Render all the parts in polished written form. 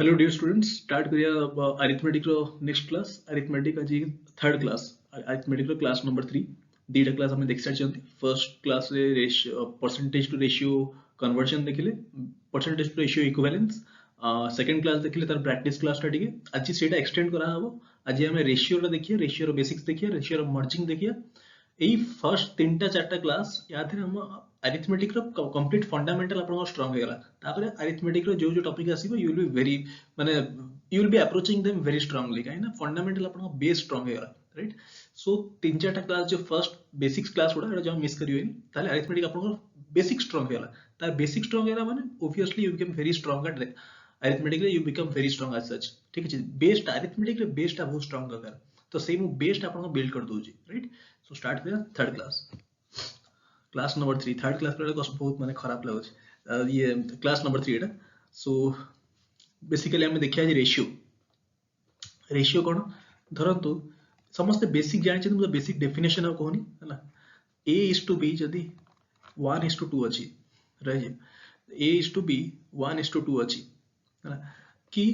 Hello dear students, start करिया arithmetic रो next class. Arithmetic आज थर्ड क्लास, अरिथमेटिक रो क्लास नंबर 3। दीटा क्लास हमें देख सारी। फर्स्ट क्लास रे ratio percentage to ratio conversion देखिले, percentage to ratio equivalence. Second class देखिले तार प्रैक्टिस क्लास टा टिके आज सेटा एक्सटेंड करा हबो। आज हमें रेशियो रो देखिए, रेशियो रो बेसिक्स देखिए, रेशियो रो मर्जिंग देखिए। यही फर्स्ट 3टा 4टा क्लास याद हम अरिथमेटिक रो कंप्लीट फंडामेंटल आपन स्ट्रांग हो गला। तापर अरिथमेटिक रो जो जो टॉपिक आसीबो यू विल बी वेरी माने you will be approaching them very strongly, काहे ना फंडामेंटल आपन बेस स्ट्रांग हो गला। राइट, सो 3 4टा क्लास जो फर्स्ट बेसिक्स क्लास उडा एटा जो मिस करियो ताले अरिथमेटिक आपन बेसिक स्ट्रांग हो गला। तार बेसिक स्ट्रांग हो गला माने obviously you become very strong at arithmetic रे, you become very strong as such. ठीक है, बेस्ड अरिथमेटिक रे बेस्ड बहुत स्ट्रांग होगा, तो सेम बेस्ड आपन बिल्ड कर दोजी। राइट, सो स्टार्ट करिया third class, class number 3। Third class बहुत माने खराब लगुच ये क्लास नंबर 3 एटा। सो बेसिकली हमें देखिया जे रेशियो, रेशियो कोन धरंतु समस्त बेसिक जानि छै, बेसिक डेफिनेशन आ कहनी हला a is to b जदी 1 is to 2 अछि रहि a is to b 1 is to 2 अछि हला कि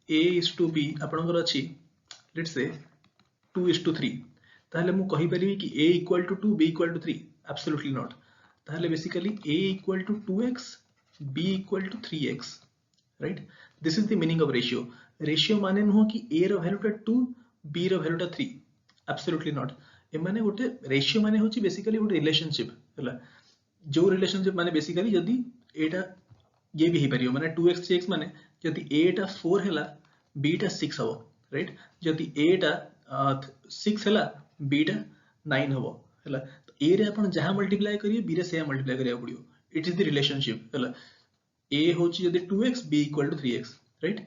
a is to b आपनकर अछि लेट्स से 2 is to 3, ताहले मु कहि परिबी कि a equal to 2 b equal to 3? Absolutely not. ताहले basically a equal to 2x b equal to 3x, right? This is the meaning of ratio. Ratio माने नुह कि a रो वैल्यू टा 2 b रो वैल्यू टा 3. Absolutely not. ए माने गोटे रेशियो माने होची बेसिकली गोटे रिलेशनशिप हला, जो रिलेशनशिप माने बेसिकली जदी एटा ये भी परियो माने 2x 3x माने जदी a टा 4 हैला b टा 6 हबो। राइट, जदी a टा 6 हैला b टा 9 हबो हैला। तो a रे अपन जहां मल्टीप्लाई करियो b रे से मल्टीप्लाई करिया पड़ियो। इट इज द रिलेशनशिप हैला, a होची जदी 2x b equal to 3x। Right,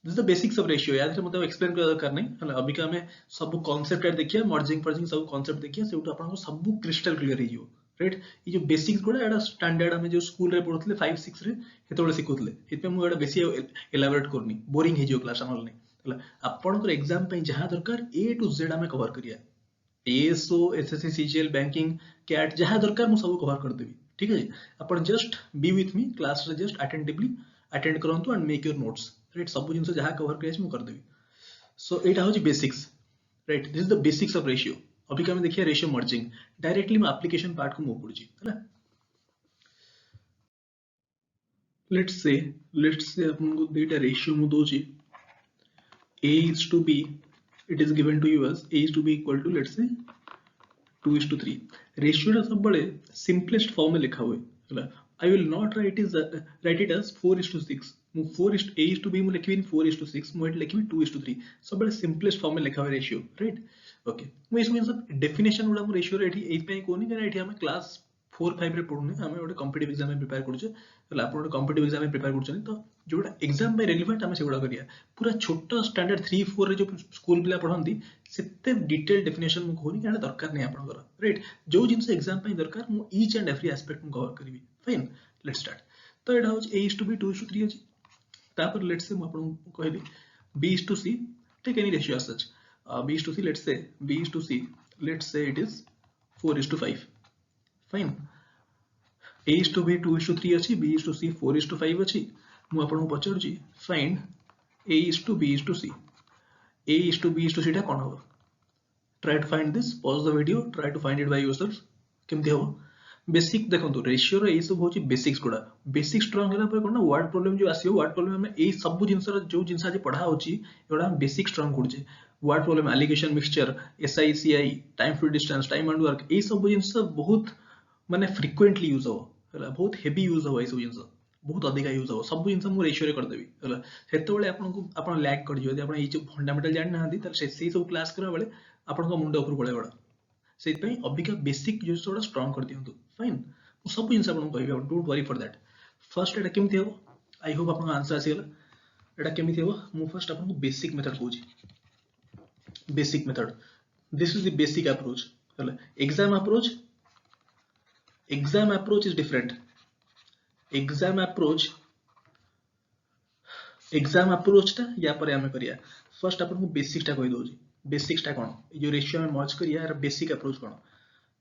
this is the basics of ratio. याद रे मतलब एक्सप्लेन करना नहीं हला। अभी का हमें सब कांसेप्ट यार देखिए, मर्जिंग फर्जिंग सब कांसेप्ट देखिए, सेउटा आपन को सब क्रिस्टल क्लियर हियो। राइट, ये जो बेसिक्स गुडा एडा स्टैंडर्ड हमें जो स्कूल रे पढुतले 5 6 रे हेतोले सिखुतले, इतमे मु एडा बेसी एलाबोरेट करनी, बोरिंग हे जो क्लास हमल नहीं हला। आपन को एग्जाम पे जहां दरकार ए टू जेड हमें कवर करिया, ASO SSC CGL banking CAT जहां दरकार मु सब कवर कर देबी। ठीक है, अपन just be with me class रे, जस्ट अटेंटिवली अटेंड करंतु and make your notes. Right, सब जिंस जहां कवर करिया मु कर देबी। सो एटा होची basics. Right, this is the basics of ratio. अभी का हम देखिए रेशियो मर्जिंग, डायरेक्टली मैं एप्लीकेशन पार्ट को मूव पड़ुची हैला। लेट्स से अपन को डेटा रेशियो मु दोची a is to b, it is given to you as a is to b equal to let's say 2:3। Ratio टा सब बड़े सिंपलेस्ट फॉर्म में लिखा हुआ है। I will not write it as 4:6। मु 4 a is to b मु लिखिबिन 4:6, मु एट लिखिबि 2:3। सब बड़े सिंपलेस्ट फॉर्म में लिखा हुआ रेशियो। राइट, ओके, मु इसमें सब डेफिनेशन उडा मु रेशियो रेठी एई पे कोनी कि एठी हम क्लास 4 5 रे पढुने, हम ओटे कॉम्पिटिटिव एग्जाम में प्रिपेयर करछे हला। आपण ओटे कॉम्पिटिटिव एग्जाम में प्रिपेयर करछन तो जोटा एग्जाम में रेलेवेंट हम सेगुडा करिया। पूरा छोटा स्टैंडर्ड 3 4 रे जो स्कूल पिला पढंती सेते डिटेल डेफिनेशन मु कोनी कि दरकार नै आपनकर। राइट, जो जिंस एग्जाम पे दरकार मु ईच एंड एवरी एस्पेक्ट मु कवर करबी। Fine, let's start. तो एटा हो a is to b 2:3 अछि। तापर लेट्स से मु आपन को कहबी b is to c, take any ratio as such. b is to c, let's say b is to c, let's say it is 4:5। Fine, a is to b 2:3 अछि, b is to c 4:5 अछि। मु आपन को पचरछि find a is to b is to c। a is to b is to c टा कोन हो? Try to find this, pause the video, try to find it by yourself. केमति हो basic देखंतु, रेशियो रे ए सब होची बेसिक्स गुडा। बेसिक स्ट्रांग होला पर कोन ना वर्ड प्रॉब्लम जो आसीयो, वर्ड प्रॉब्लम में ए सब जिंस जो जिंस आज पढ़ा होची एडा बेसिक स्ट्रांग करछे। Word problem, alligation, mixture, SI CI, time to distance, time and work, ए सब जिंस बहुत माने फ्रीक्वेंटली यूज हो हला, बहुत हेवी यूज हो, ए सब जिंस बहुत अधिक यूज हो। सब जिंस मु रेशियो रे कर देबी हला। सेते आपन को आपन लैग कर जियो, आपन ए जो फंडामेंटल जानि ना हंदी त से सब क्लास करा बेले आपन को मुंडा ऊपर पळे बडा। सेति अबिका बेसिक यूज थोड़ा स्ट्रांग कर दियंतु। फाइन, मु सब जिंस आपन कहबी, don't worry for that. First एटा केमति हो, आई होप आपन आंसर आसीगला। एटा केमति हो, मु फर्स्ट आपन को बेसिक मेथड कहूची। Basic method, this is the basic approach हला। Exam approach is different. Exam approach टा या पर हमें करिया। फर्स्ट आपन को बेसिक टा कहि दोची। बेसिक्स टा कोन, जो रेशियो में मर्ज करिया यार basic approach cone.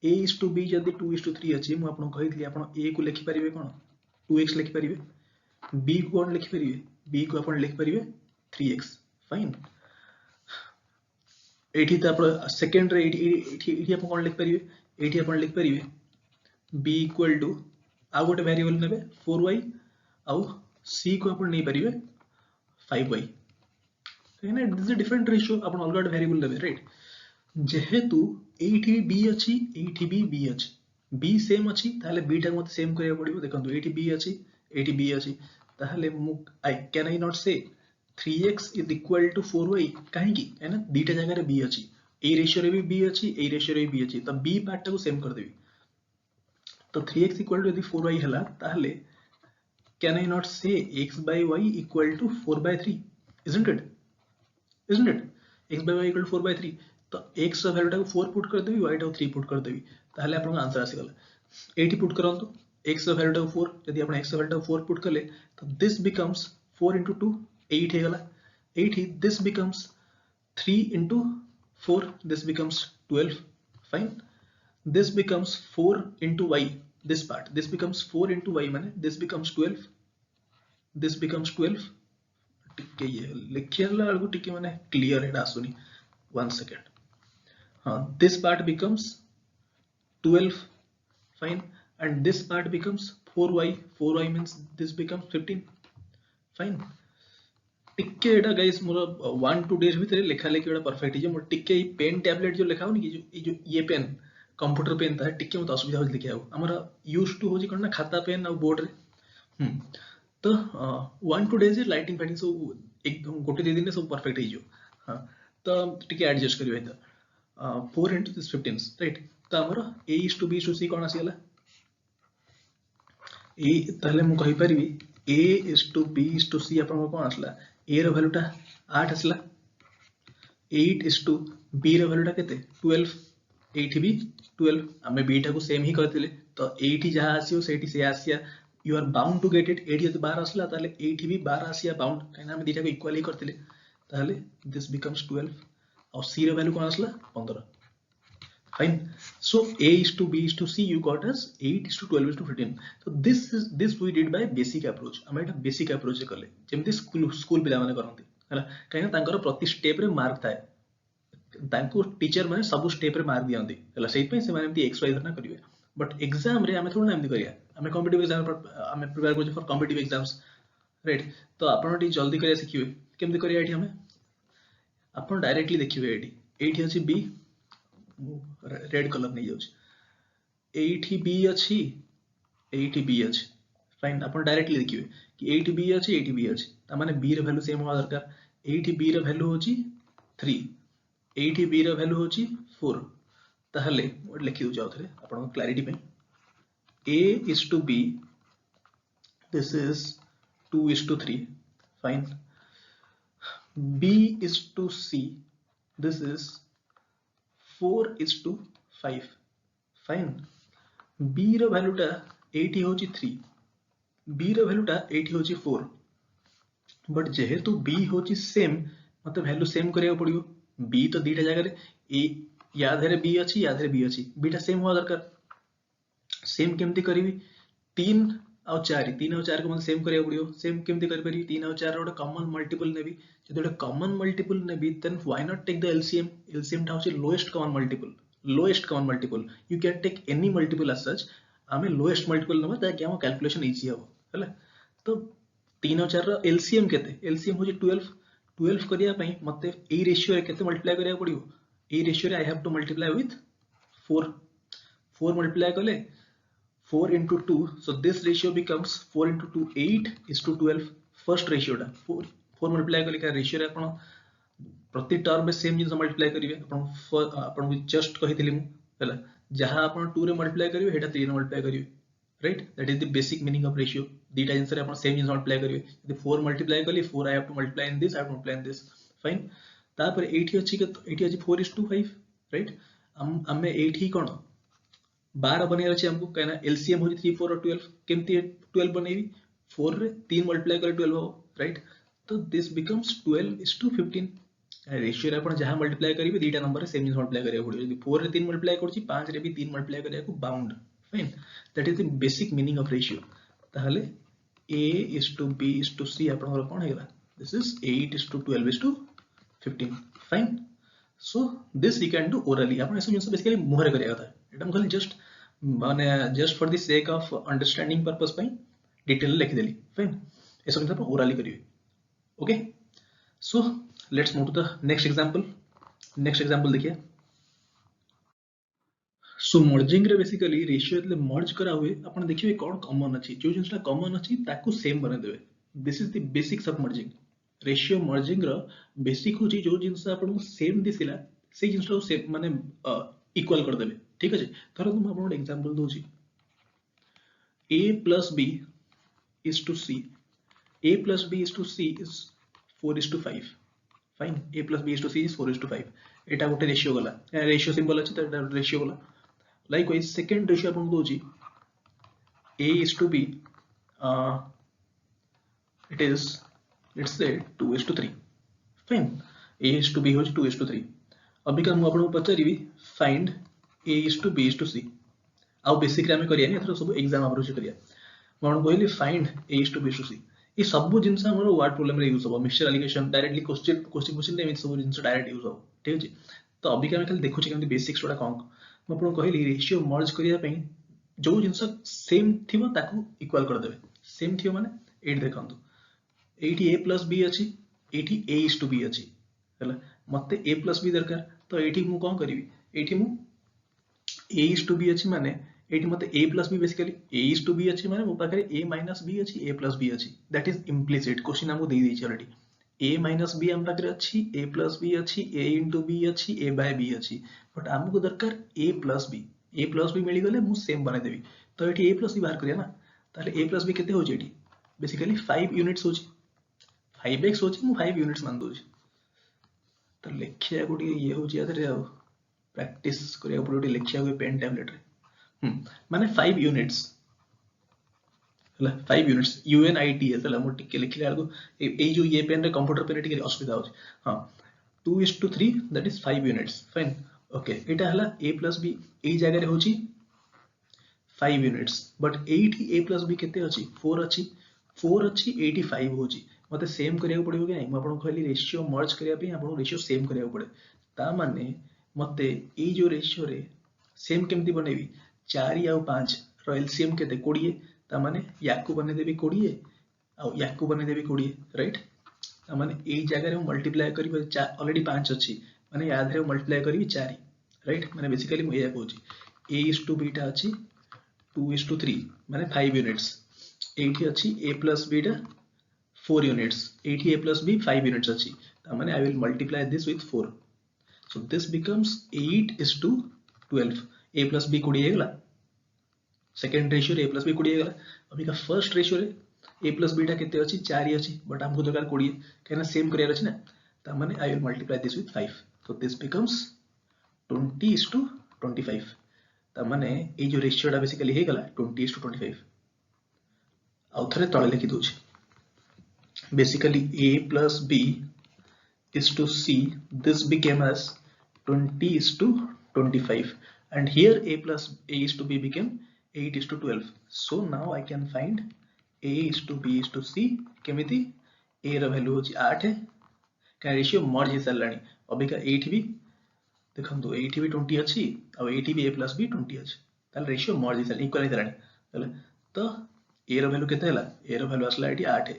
a is to b जदी 2:3 अछि, मु आपन कहितली आपन a को लिखि परिबे कोन 2x लिखि परिबे, b को कोन लिखि परिबे b को अपन लिख परिवे 3x फाइन एठी त अपन सेकंड रे एठी अपन कोन लिख परिवे एठी अपन लिख परिवे b इक्वल टू आ गोटे वेरिएबल नेबे 4y आउ c को अपन नै परिवे 5y कहना this is a different ratio अपन अलग अलग वेरिएबल नेबे राइट जेहेतु एठी b अछि एठी भी b अछि b सेम अछि ताले b टा मते सेम करिया पड़िबो देखंतु एठी b अछि एठी b अछि ताले मु आई कैन आई नॉट से 3x is equal to 4y काहे की है ना दीटा जगह रे b अछि ए रेशियो रे भी b अछि ए रेशियो रे भी b अछि त b पार्ट को सेम कर देबी तो 3x इक्वल टू यदि 4y हला ताले can I not say x by y equal to 4 by 3 isn't it x by y equal to 4 by 3 तो x रा वैल्यू टा को 4 पुट कर देबी y टा को 3 पुट कर देबी ताले आपन आंसर आसी गला एठी पुट करंतु x रा वैल्यू टा को 4 यदि आपन x रा वैल्यू टा को 4 पुट करले तो दिस बिकम्स 4 into 2 8 हे गला 8 this becomes 3 into 4 this becomes 12 fine this becomes 4 into y this part this becomes 4 into y माने this becomes 12 this becomes 12 टिके ये लिखियला अलगु टिके माने क्लियर एडा आसुनी 1 second हां this part becomes 12 fine and this part becomes 4y means this becomes 15 fine टिके एटा guys मोर 1-2 days भीतर लेखा लेखी एटा परफेक्ट जे मोर टिके पेन टैबलेट जो लेखा होनी कि जो ये पेन कंप्यूटर पेन था टिके मत असुविधा हो लिखिया हमरा यूज्ड टू हो जी कोन ना खाता पेन और बोर्ड रे तो 1-2 डेज लाइटिंग फाइटिंग सब एक गोटे दे दिन सब परफेक्ट हो जो हां तो टिके एडजस्ट करियो त 4 into this 15 राइट तो हमरा a is to b is to c कोन आसीला ए ताले मु कहि परिबी a is to b is to c अपन कोन आसला a रो वैल्यू टा 8 आसला 8 is to b रो वैल्यू टा केते 12 8 भी 12 हमें b टा को सेम ही करथिले तो 8 जहां आसीओ सेठी से आसिया you are bound to get it 8 यदि 12 आसला ताले 8 भी 12 आसिया बाउंड काना हम दीटा को इक्वल ही करथिले ताले दिस बिकम्स 12 और c रो वैल्यू कोन आसला 15 fine so a is to b is to c you got as 8 is to 12 is to 15 so this we did by basic approach हम एटा बेसिक अप्रोच करले जेमति स्कूल पिला माने करंती हला काहे तांकर प्रति स्टेप रे मार्क थाए तांको टीचर माने सब स्टेप रे मार्क दियंती हला सेहि पे से माने एमति एक्स वाई धरना करिवे बट एग्जाम रे हमें थोड़ा एमति करिया हमें कॉम्पिटिटिव एग्जाम पर हमें प्रिपेयर कर फॉर कॉम्पिटिटिव एग्जाम्स राइट तो आपण टी जल्दी करिया सिखिबे केमति करिया एठी हमें आपण डायरेक्टली देखिबे एठी अछि बी रेड कलर नहीं जाउछ एठी बी अछि फाइन अपन डायरेक्टली देखिबे कि एठी बी अछि ता माने बी रे वैल्यू सेम होवा दरकार एठी बी रे वैल्यू होची 3 एठी बी रे वैल्यू होची 4 ताहले लिखि दउ जाउ थरे अपन क्लैरिटी पे a is to b this is 2 is to 3 fine b is to c this is 4 is to 5 fine b रो वैल्यू टा 80 होची 3 b रो वैल्यू टा 80 होची 4 बट जेहेतु b होची सेम मतलब वैल्यू सेम करिया पड़ियो b तो दीटा जगह रे ए याद है b अछि b टा सेम होवा दरकार सेम केमति करिवि 3 और 4 को मतलब सेम करिया पड़ियो सेम केमति कर परिवि 3 और 4 रो कॉमन मल्टीपल नेबी जदि कॉमन मल्टीपल नेबी then why not take the LCM टा होची lowest common multiple you can take any multiple as such हमें लोएस्ट मल्टीपल नबा ताकि हम कैलकुलेशन इजी हो हला तो 3 और 4 रो एलसीएम केते एलसीएम होची 12 करिया पई मते ए रेशियो रे केते मल्टीप्लाई करिया पड़ियो ए रेशियो रे I have to multiply with 4 multiply करले 4 into 2 so this ratio becomes 4 into 2 8 is to 12 first ratio टा 4 मल्टीप्लाई करले का रेशियो रे आपण प्रति टर्म में सेम जिंस मल्टीप्लाई करिवे आपण जस्ट कहितली मु हला जहां आपण 2 रे मल्टीप्लाई करिवे हेटा 3 रे मल्टीप्लाई करिवे right that is the basic meaning of ratio दीटा जिंस रे आपण सेम जिंस मल्टीप्लाई करिवे यदि 4 मल्टीप्लाई करली 4 आई have to multiply in this I have to multiply in this fine तापर 80 अछि के 80 अछि 4 is to 5 राइट हमें 80 कोन 12 बने अछि हमको कहना एलसीएम हो 3 4 और 12 केमती 12 बनेबी 4 रे 3 मल्टीप्लाई करे 12 हो राइट तो this becomes 12 is to 15 ratio रे आपण जहां मल्टीप्लाई करिवे दीटा नंबर रे सेम जिंस मल्टीप्लाई करिया पड़ियो यदि 4 रे 3 मल्टीप्लाई करछि 5 रे भी 3 मल्टीप्लाई करिया को bound fine that is the basic meaning of ratio ताहले A is to B is to C आपनकर कोन हेगला this is 8 is to 12 is to 15 fine so this we can do orally आपन ऐसे जिंस basically मुहरे करिया था एटा हम खाली जस्ट माने just for the sake of understanding purpose पई डिटेल लिख देली फाइन ऐसे जिंस आपन ओरली करिवे okay so let's move to the next example देखिए सो मर्जिंग रे बेसिकली रेशियो एतले मर्ज करा हुए अपन देखिए कोन कॉमन अछि जो जिंसटा कॉमन अछि ताकू सेम बना देबे this is the basics of merging ratio merging रो बेसिक होची जो जिंस अपन सेम दिसिला से जिंसटा सेम माने इक्वल कर देबे ठीक अछि धरो हम अपन example Dochi a plus b is to c a plus b is to c is 4 is to 5 fine a plus b is to c is 4 is to 5 एटा गोटे रेशियो गला रेशियो सिंबल अछि त रेशियो गला likewise second ratio upon Dochi a is to b it is let's say 2 is to 3 fine a is to b होची 2 is to 3 अभी का मु आपन पचारिबी find a is to b is to c आउ basic रे हम करिया नै एथरो सब एग्जाम अप्रोच करिया मन कहली find a is to b is to c ई सब जिंस हमर वर्ड प्रॉब्लम रे यूज हो मिक्सचर एलिगेशन डायरेक्टली क्वेश्चन रे सब जिंस डायरेक्ट यूज हो ठीक अछि तो अभी का हम खाली देखुची केमति बेसिक्स वाला कोन म आपन कहली रेशियो मर्ज करिया पई जो जिंस सेम थिबो ताकू इक्वल कर देबे सेम थिबो माने 8 देखंतु एठी a plus b अछि एठी a is to b अछि हला मते a plus b दरकार तो एठी मु कोन करिवि एठी मु a is to b अछि माने एठी मते a plus b basically a is to b अछि माने मो पाखरे a minus b अछि a plus b अछि दैट इज इम्प्लिसिट क्वेश्चन हमको दे दैछि ऑलरेडी a minus b हम पाखरे अछि a plus b अछि a into b अछि a by b अछि बट हमको दरकार a plus b मिली गले मु सेम बना देबी तो एठी a plus b बाहर करिया ना ताले a plus b केते होछि एठी बेसिकली 5 यूनिट्स होछि 5x होछि मु 5 यूनिट्स मान दोछि तो लेखिया गुडी ये होछि आदरे आ प्रैक्टिस करिया पड़ोटी लेखिया हुए पेन टैबलेट रे माने 5 यूनिट्स हला 5 यूनिट्स UNITS हला मो टिके लिखले आगो ए जो ये पेन रे कंप्यूटर पेन टिके असुविधा होछि हां 2:3 that is 5 units fine okay एटा हला a plus b ए जगह रे होछि 5 units but 8 a plus b केते अछि 4 अछि 85 होछि मते सेम करिया पड़िबो कि नै म आपन कहली रेशियो मर्ज करिया पे आपन रेशियो सेम करिया पड़े ता माने मते ए जो रेशियो रे सेम केमति बनेबी 4 या 5 रो एलसीएम केते 20 ता माने याकू बने देबी 20 आ याकू बने देबी 20 राइट ता माने ए जगह रे मल्टीप्लाई करिबो ऑलरेडी 5 अछि माने याद रे मल्टीप्लाई करिबी 4 राइट माने बेसिकली म एया कहूची a is to b टा अछि 2 is to 3 माने 5 यूनिट्स एठी अछि a plus b टा 4 units 80 a plus b 5 units achi tamane I will multiply this with 4 so this becomes 8 is to 12 a plus b 20 हेगला second ratio रे a plus b 20 हेगला अभी का first ratio रे a plus b टा केते अछि 4 ही अछि बट हमको दरकार 20 केना सेम करियर अछि ना tamane I will multiply this with 5 so this becomes 20 is to 25 tamane ए जो रेशियो टा बेसिकली हेगला 20 is to 25 आउ थरे तळे लिखि दोछि basically a plus b is to c this became as 20 is to 25 and here a plus a is to b became 8 is to 12 so now I can find a is to b is to c केमिति a रो value होची 8 का ratio merge हे सलानी अभी का 8 भी देखंतु 8 भी 20 अछि और 8 भी a plus b 20 अछि ताल रेशियो मर्ज हे सलानी इक्वल हे सलानी तले तो a रो वैल्यू केते हला a रो वैल्यू असला एठी 8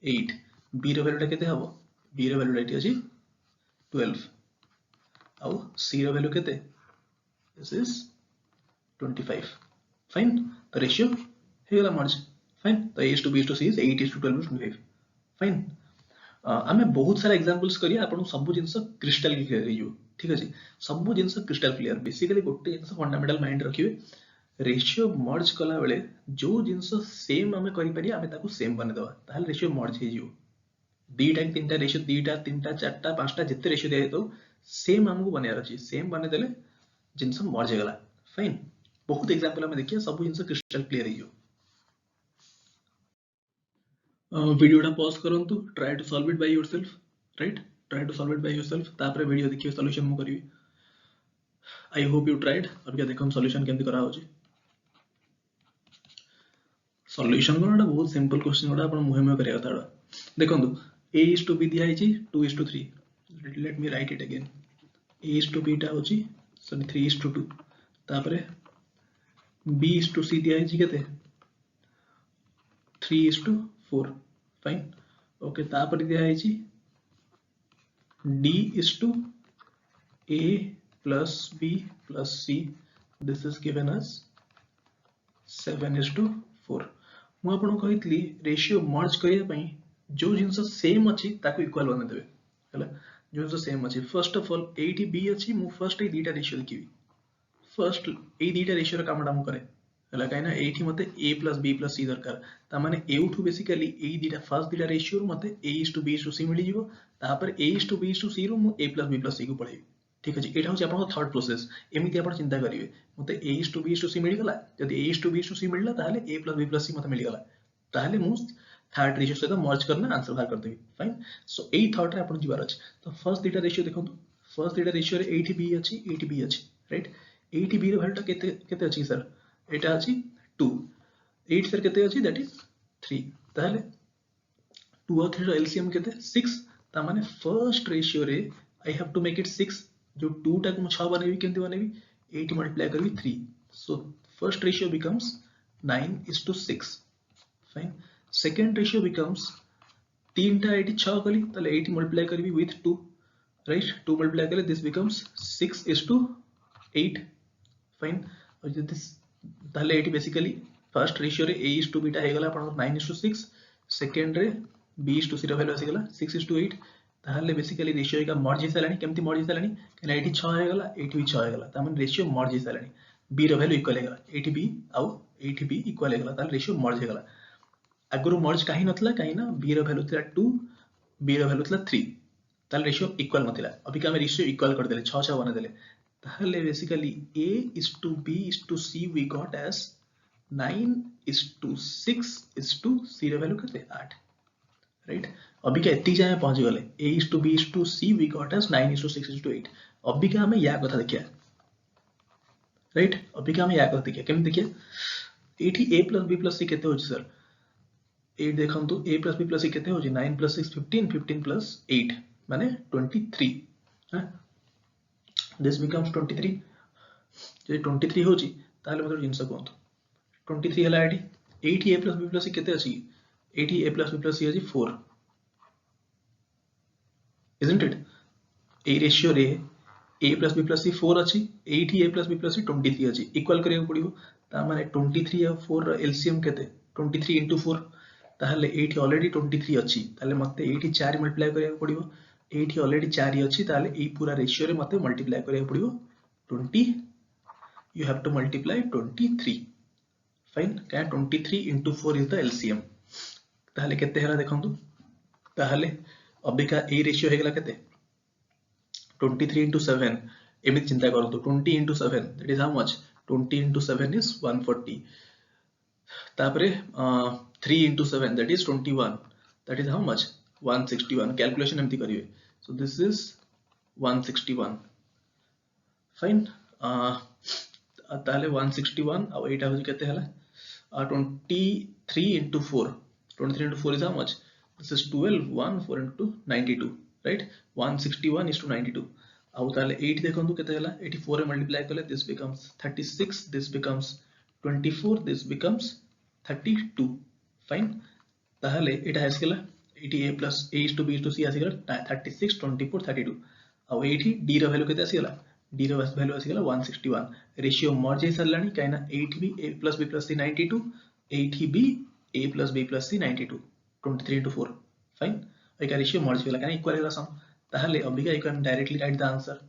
8 b रो वैल्यू केते हबो b रो वैल्यू एठी अछि 12 आउ c रो वैल्यू केते दिस इज 25 फाइन तो रेशियो हेला मर्ज फाइन तो a is to b is to c is 8 is to 12 is 25 fine आमे बहुत सारा एग्जांपल्स करिया आपन सब जिंस क्रिस्टल क्लियर हे जो ठीक अछि सब जिंस क्रिस्टल क्लियर बेसिकली गोटे जिंस फंडामेंटल माइंड रखिबे रेशियो मर्ज कला बेले जो जिंस सेम आमे करि परिया आमे ताकू सेम बने दवा ताहल रेशियो मर्ज हे जियो दीटा तीनटा रेशियो दीटा तीनटा चारटा पांचटा जत्ते रेशियो दे तो सेम हमको बनेयार अछि सेम बने देले जिंस मर्ज हे गला फाइन बहुत एग्जांपल आमे देखिया सब जिंस क्रिस्टल क्लियर हे जियो वीडियोटा पॉज करंतु try to solve it by yourself right try to solve it by yourself तापरे वीडियो देखियो सॉल्यूशन मु करिवि आई होप यू ट्राइड अब क्या देखम सॉल्यूशन केमति करा होची सॉल्यूशन कोनटा बहुत सिंपल क्वेश्चन गोटा आपण मुहे मुहे करिया था देखंतु a is to b दिया है 2 is to 3 let me write it again a is to b टा होची सॉरी 3 is to 2 तापरे b is to c दिया है केते 3 is to 4 फाइन ओके तापरे दिया है d is to a plus b plus c this is given as 7 is to 4 मु आपन कहितली रेशियो मर्ज करिया पई जो जिंस सेम अछि ताको इक्वल बने देबे हला जो जिंस सेम अछि फर्स्ट ऑफ ऑल एटी बी अछि मु फर्स्ट ए दीटा रेशियो लिखिबी फर्स्ट ए दीटा रेशियो रा कामडा मु करे हला काइना एठी मते a plus b plus c दरकार ता माने a उठू बेसिकली ए दीटा फर्स्ट दीटा रेशियो रो मते a is to b is to c मिली जिवो तापर a is to b is to c रो मु a plus b plus c को पढेबी ठीक अछि एटा होछि आपन थर्ड प्रोसेस एमिति आपन चिंता करिवे मते a is to b is to c मिली गला जदि a is to b is to c मिलला ताले a plus b plus c मते मिली गला ताले मु थर्ड रेशियो सहित मर्ज करना आंसर बाहर कर देबी फाइन सो एई थर्ड रे आपन जिबार अछि तो फर्स्ट डेटा रेशियो देखंतु फर्स्ट डेटा रेशियो रे 80b अछि 80b अछि राइट 80b रे वैल्यू केते केते अछि सर एटा अछि 2 8 सर केते अछि दैट इज 3 ताले 2 और 3 रो एलसीएम केते 6 ता माने फर्स्ट रेशियो रे I have to make it 6 जो 2 टा को 6 बनेबी केंति बनेबी 8 मल्टीप्लाई करबी 3 so first ratio becomes 9:6 fine second ratio becomes 3 टा 8 6 कली ताले 8 मल्टीप्लाई करबी विथ 2 राइट 2 मल्टीप्लाई करले दिस बिकम्स 6:8 फाइन और दिस ताले 8 बेसिकली फर्स्ट रेशियो रे a is to b टा हे गला अपन 9:6 सेकंड रे b is to c रो वैल्यू आसी गला 6:8 ताले बेसिकली रेशियो का मर्ज हिसालानी केमति मर्ज हिसालानी कना 8 6 हे गला 8 भी 6 हे गला ता माने रेशियो मर्ज हिसालानी b रो वैल्यू इक्वल हे गला 8b आउ 8b इक्वल हे गला ताले रेशियो मर्ज हे गला आगुरु मर्ज काहे नथला काहे ना b रो वैल्यू थला 2 b रो वैल्यू थला 3 ताले रेशियो इक्वल नथिला अभी का हम रेशियो इक्वल कर देले 6 6 बना देले ताले basically a is to b is to c we got as 9:6 is to c रो वैल्यू केते 8 राइट अभी का एती जाए पहुंच गले a is to b is to c we got as 9:6 is to 8 अभी का हमें या कथा देखिया राइट अभी का हमें या कथा देखिया केम देखिया एठी a plus b plus c केते होची सर 8 देखम तो a plus b plus c केते होची 9 plus 6 15 15 plus 8 माने 23 हां दिस बिकम्स 23 जे 23 होची ताले मतलब जिंस कोंतो 23 हला एठी a plus b plus c केते अछि एठी a plus b plus c अछि 4 isn't it a ratio रे a plus b plus c 4 अछि एठी a plus b plus c 23 अछि इक्वल करियो पड़िबो ता माने 23 और 4 रो एलसीएम केते 23 into 4 ताहले एठी ऑलरेडी 23 अछि ताले मते एठी 4 मल्टीप्लाई करियो पड़िबो एठी ऑलरेडी 4 अछि ताले ए पूरा रेशियो रे मते मल्टीप्लाई करियो पड़िबो 20 you have to multiply 23 fine का 23 into 4 is the LCM ताहले केते हला देखंतु ताहले अबिका ए रेशियो हे गला केते 23 into 7 एमित चिंता करंतु 20 into 7 that is how much 20 into 7 is 140 तापरे 3 into 7 that is 21 that is how much 161 calculation एमती करिवे so this is 161 फाइन ताले 161 और एटा हो केते हला 23 into 4 23 into 4 is how much this is 12 1 4 into 92 right 161 is to 92 आउ ताले 8 देखंतु केते हला 84 रे मल्टीप्लाई करले this becomes 36 this becomes 24 this becomes 32 fine ताले एटा आसीगला 80 a plus a is to b is to c आसीगला 36 24 32 आउ एठी d रो वैल्यू केते आसीगला d रो वैल्यू आसीगला 161 रेशियो मर्ज हे सरलानी काइना 8 b a plus b plus c 92 8 b a plus b plus c 92 23 into 4 fine एका रेशियो मर्ज होला काना इक्वल होला सम ताहले Abika you can directly right the answer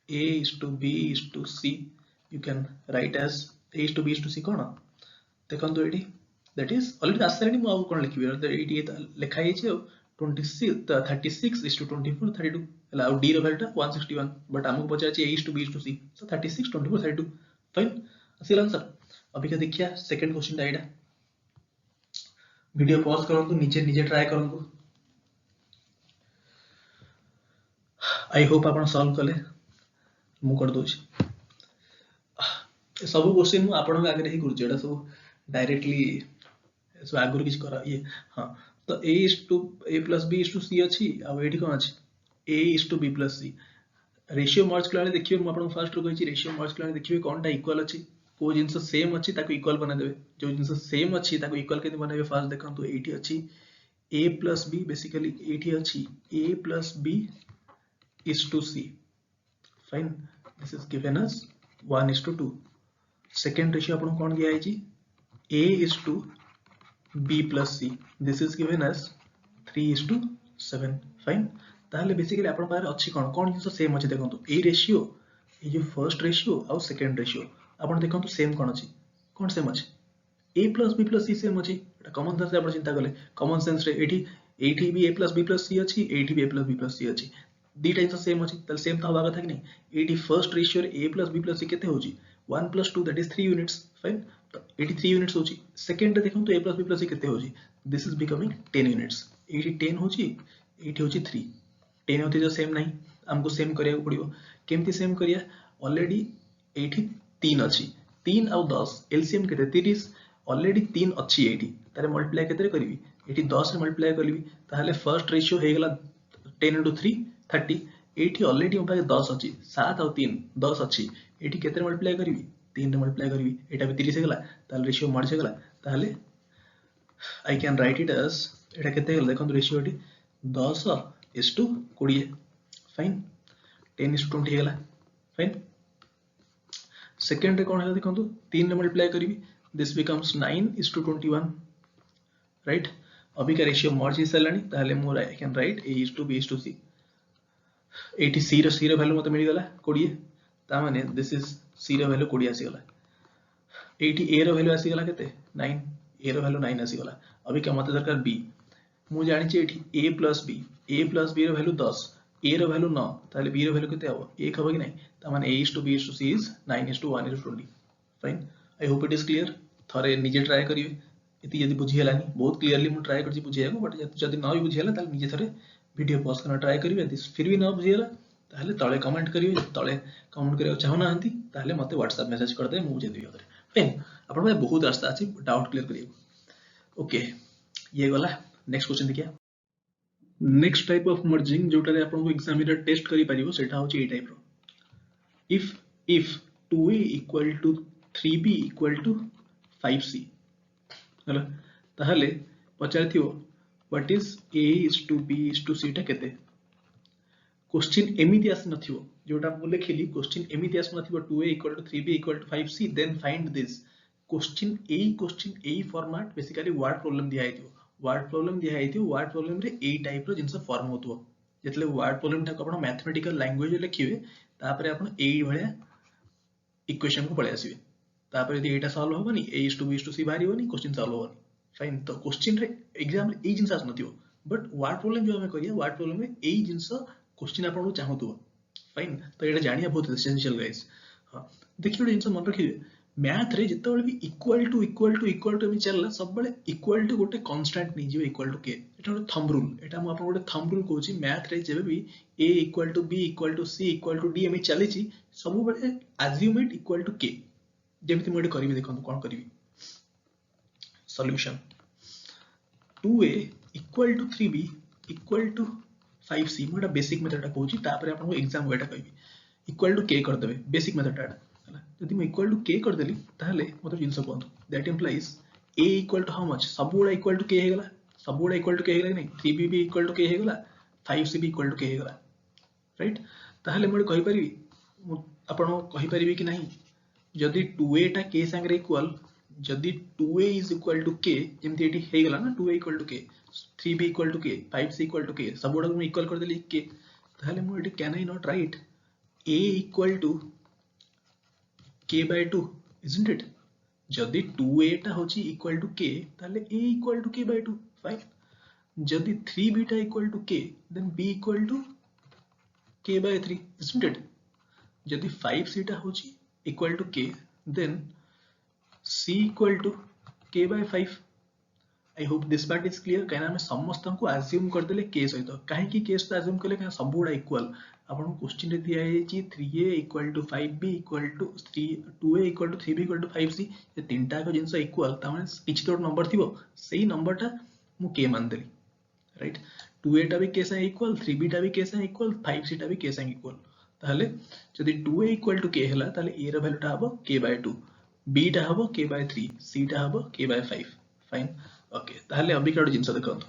a is to b is to c you can write as a is to b is to c कोन देखंतु एठी that is already आसलेनी मु आउ कोन लिखिबे एठी लिखा हे छै 26 36 is to 24 32 हला आउ d रो वैल्यू 161 बट हमको पचा छै a is to b is to c so 36 24 32 fine Aseel answer Abika देखिया सेकंड क्वेश्चन डाइडा वीडियो पॉज करंतु नीचे नीचे ट्राई करंतु आई होप आपण सॉल्व कले मु कर दोछ सब क्वेश्चन मु आपण आगे ही करू जेडा सब डायरेक्टली सो आगुरी किछ करा ये हां तो a is to a plus b is to c अछि आ एठी कोन अछि a is to b plus c ratio merge कला देखिए मु आपन फर्स्ट रो कहि रेशियो मर्ज कला देखिए कोनटा इक्वल अछि को जिंस सेम अछि ताको इक्वल बना देबे जो जिंस सेम अछि ताको इक्वल केति बनाबे फर्स्ट देखंतु एठी अछि a plus b बेसिकली एठी अछि a plus b is to c fine this is given as 1:2 second ratio आपन कोन दिया आइछि a is to b plus c this is given as 3:7 fine ताहले बेसिकली आपन पारे अछि कोन कोन जिंस सेम अछि देखंतु ए रेशियो ए जो फर्स्ट रेशियो आ सेकंड रेशियो आपन देखंतु सेम कोन अछि कोन सेम अछि a plus b plus c same अछि एटा कॉमन सेंस रे आपन चिंता करले कॉमन सेंस रे एठी भी a plus b plus c अछि एठी भी a plus b plus c अछि दी टाइम्स सेम अछि तल सेम त होबा कथा कि नहीं एठी फर्स्ट रेशियो रे a plus b plus c केते होजी 1 plus 2 that is 3 units fine तो एठी 3 units होची सेकंड रे देखंतु a plus b plus c केते होजी this is becoming 10 units एठी 10 होची एठी होची 3 10 होती जो सेम नहीं हमको सेम करिया को पड़ियो केमती सेम करिया ऑलरेडी एठी 3 अछि 3 और 10 एलसीएम केते 30 ऑलरेडी 3 अछि एठी तारे मल्टीप्लाई केते करबी एठी 10 रे मल्टीप्लाई करबी ताहले फर्स्ट रेशियो हे गेला 10 into 3 30 एठी ऑलरेडी हम पाके 10 अछि 7 और 3 10 अछि एठी केते मल्टीप्लाई करबी 3 रे मल्टीप्लाई करबी एटा भी 30 हे गेला ताहले रेशियो मर्ज हे गेला ताहले I can write it as एटा केते गेला देखंतु रेशियो एठी 10:20 फाइन 10:20 हे गेला फाइन सेकंड रे कोन हेला देखंतु 3 रे मल्टीप्लाई करबी दिस बिकम्स 9:21 राइट अभी का रेशियो मर्ज ही सलानी ताहले मोर I can write a is to b is to c एटी c रो वैल्यू मते मिल गेला 20 ता माने दिस इज c रो वैल्यू 20 आसी गेला एटी a रो वैल्यू आसी गेला केते 9 a रो वैल्यू 9 आसी गेला अभी का मते दरकार b मु जानि छी एठी a plus b रो वैल्यू 10 a रो वैल्यू 9 ताले b रो वैल्यू केते हबो 1 हबो कि नहीं ता माने a is to b is to c is 9:1:20 fine I hope it is clear थरे निजे ट्राई करिवे इति यदि बुझी हलानी बहुत क्लियरली मु ट्राई करछि बुझियाको बट जदि न भी बुझी हला ताले निजे थरे वीडियो पॉज करना ट्राई करिवे यदि फिर भी न बुझी हला ताले तळे कमेंट करिवे तळे कमेंट करियो चाहो ना हंती ताले मते व्हाट्सएप मैसेज कर दे मु बुझे दियो थरे फाइन आपण में बहुत रास्ता अछि डाउट क्लियर करियो ओके ये गला नेक्स्ट क्वेश्चन देखिया नेक्स्ट टाइप ऑफ मर्जिंग जोटा रे आपण को एग्जामिनर टेस्ट करि परिबो सेटा होची ए टाइप रो if 2a equal to 3b equal to 5c हला ताहले पचार थियो what is a is to b is to c टा केते क्वेश्चन एमिति आस नथियो जोटा मु लेखिली क्वेश्चन एमिति आस नथियो 2a equal to 3b equal to 5c then find this question A format basically word problem दिया हेतियो वर्ड प्रॉब्लम रे ए टाइप रो जिंस फॉर्म होतो जेतले वर्ड प्रॉब्लम टा आपण मैथमेटिकल लैंग्वेज लिखिबे तापरे आपण ए भलिया इक्वेशन को पळे आसीबे तापरे यदि एटा सॉल्व होबनी a is to b is to c बाहरी होनी क्वेश्चन सॉल्व होबनी फाइन तो क्वेश्चन रे एग्जाम रे ए जिंस आस नथियो बट वर्ड प्रॉब्लम जो हमें करिया वर्ड प्रॉब्लम रे ए जिंस क्वेश्चन आपण को चाहतो फाइन तो एटा जानिया बहुत एसेंशियल गाइस हां देखियो जिंस मन रखिबे मैथ रे जेतेबेले भी इक्वल टू एमि चलला सब बेले इक्वल टू गोटे कांस्टेंट नि जियो इक्वल टू के एटा गोटे थंब रूल एटा म आपन गोटे थंब रूल कहूची मैथ रे जेबे भी a equal to b equal to c equal to d एमि चली छी सब बेले assume it equal to k जेमिति मोडे करिवि देखंतु कोन करिवि solution 2a equal to 3b equal to 5c मोडा बेसिक मेथड कहूची तापर आपन को एग्जाम वेटा कहबी इक्वल टू k कर देबे बेसिक मेथड टा यदि मैं इक्वल टू k कर देली ताहले मतलब जिंस कोन that implies a equal to how much सब गुडा इक्वल टू k हे गेला सब गुडा इक्वल टू k हे गेला नहीं 3b भी इक्वल टू k हे गेला 5c भी इक्वल टू k हे गेला राइट ताहले मोडे कहि परिबी आपण कहि परिबी कि नहीं जदि 2a टा k संग रे इक्वल जदि 2a is equal to k जेमति एटी हे गेला ना 2a equal to k 3b equal to k 5c equal to k सब गुडा मैं इक्वल कर देली k ताहले मोडे can I not write a equal to k by 2 isn't it जदि 2a टा होची इक्वल टू k ताले a equal to k by 2 fine जदि 3b टा equal to k then b equal to k by 3 isn't it जदि 5c टा होची equal to k then c equal to k by 5 I hope this part is clear कहीं आम समस्त को assume करदे के सहित कहीं केस तो आज्यूम कले सब गुड़ा इक्वाल आपको क्वेश्चन रे दिया है 3a equal to 5b equal to 2a equal to 3b equal to 5c ये तीनटा को जिंस इक्वाल ताने किछि तो नंबर थिबो सेही नंबरटा मु के मान देली राइट 2a टा भी के संग इक्वल 3b टा भी के संग इक्वल 5c टा भी के संग इक्वल ताहले जदि 2a इक्वल टू के हला ताहले a रो वैल्यूटा हबो k/2 b टा हबो k/3 c टा हबो k/5 फाइन ओके ताहले अभी का जिंस देखंतु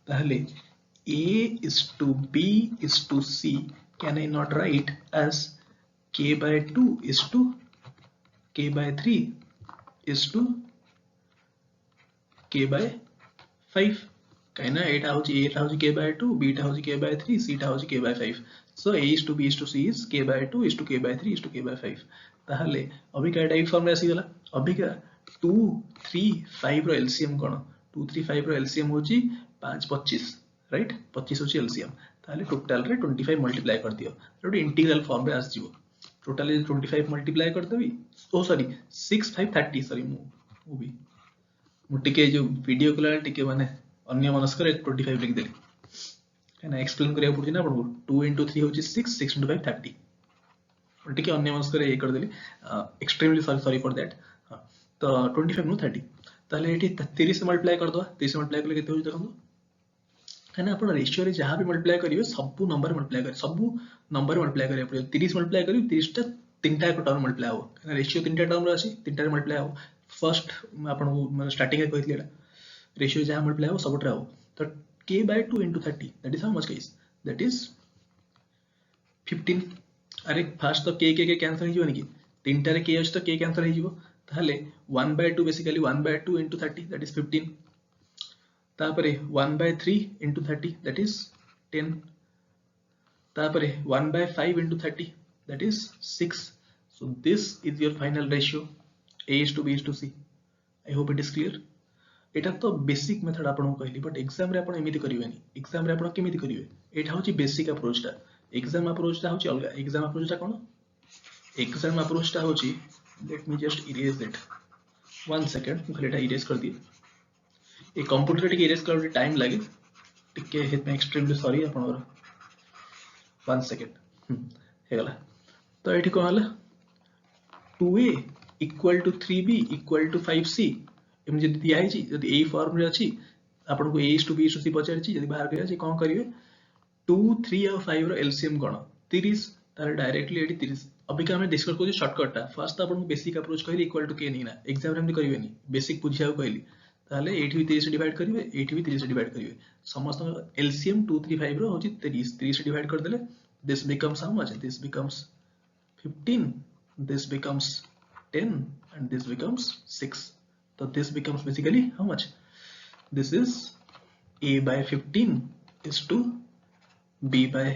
ताहले a is to b is to c can I not write as k/2 is to k/3 is to k/5 कहीं ना एटा होची a टा होची k/2 b टा होची k/3 c टा होची k/5 so a is to b is to c is k/2 is to k/3 is to k/5 ताहले अभी का एटा फॉर्म रे आसी गला अभी का 2 3 5 रो एलसीएम कोन 2 3 5 रो एलसीएम होची 5 25 राइट 25 होची एलसीएम ताहले टोटल रे 25 मल्टीप्लाई कर दियो रोटी इंटीग्रल फॉर्म रे आस जिवो टोटल 25 मल्टीप्लाई कर देबी ओ सॉरी 6 5 30 सॉरी मु भी मुटिके जो वीडियो कला टिके माने अन्य मनस्क रे 25 लिख देली कहना एक्सप्लेन करिया पड़छ ना आपन 2 * 3 होची 6 6 * 5 30 मुटिके अन्य मनस्क रे ये कर देली एक्सट्रीमली सॉरी फॉर दैट हां तो 25 नु 30 ताले एठी 30 से मल्टीप्लाई कर दो 30 से मल्टीप्लाई करले केते होची देखो कहना अपन रेशियो रे जहां भी मल्टीप्लाई करिवे सब नंबर मल्टीप्लाई कर सब नंबर मल्टीप्लाई करिया पड़े 30 मल्टीप्लाई करियो 30 टा तीनटा को टर्म मल्टीप्लाई हो कहना रेशियो तीनटा टर्म रे अछि तीनटा रे मल्टीप्लाई हो फर्स्ट अपन को स्टार्टिंग में कहथि एटा रेशियो जहां मल्टीप्लाई हो सबट्रा हो तो k/2 * 30 that is how much guys that is 15 अरे फर्स्ट तो k कैंसिल हो जीवनी कि तीनटा रे k अछि तो k कैंसिल हो जीवो ताले 1/2 बेसिकली 1/2 * 30 दैट इज 15 तापरे 1/3 * 30 दैट इज 10 तापरे 1/5 * 30 that is 6 so this is your final ratio a is to b is to c I hope it is clear एटा तो बेसिक मेथड आपन कहली बट एग्जाम रे आपन एमिति करिवेनी एग्जाम रे आपन केमिति करिवे एटा होची बेसिक अप्रोच टा एग्जाम अप्रोच टा होची अलगा एग्जाम अप्रोच टा कोन एग्जाम अप्रोच टा होची let me just erase it 1 second मुझे एटा इरेज कर दिए ए कंप्यूटर टिके इरेज कर टाइम लागे टिके हेत में एक्सट्रीमली सॉरी आपन 1 सेकंड हे गला तो एठी कोन हला 2a equal to 3b equal to 5c एम जदी दिया है जदी ए फॉर्म रे अछि आपन को a is to b is to c पचार छी जदी बाहर गया छी कोन करिवे 2 3 और 5 रो एलसीएम कोन 30 तार डायरेक्टली एटी 30 अभी का हमें डिस्कस को शॉर्टकट टा फर्स्ट आपन को बेसिक अप्रोच कहली इक्वल टू के नहीं ना एग्जाम रे हम करिवे नहीं बेसिक बुझिया कहली ताले एठी भी 30 से डिवाइड करिवे एठी भी 30 से डिवाइड करिवे समस्त एलसीएम 2 3 5 रो होची 30 30 से डिवाइड कर देले this becomes how much this becomes 15 this becomes 10 and this becomes 6 so this becomes basically how much this is a by 15 is to b by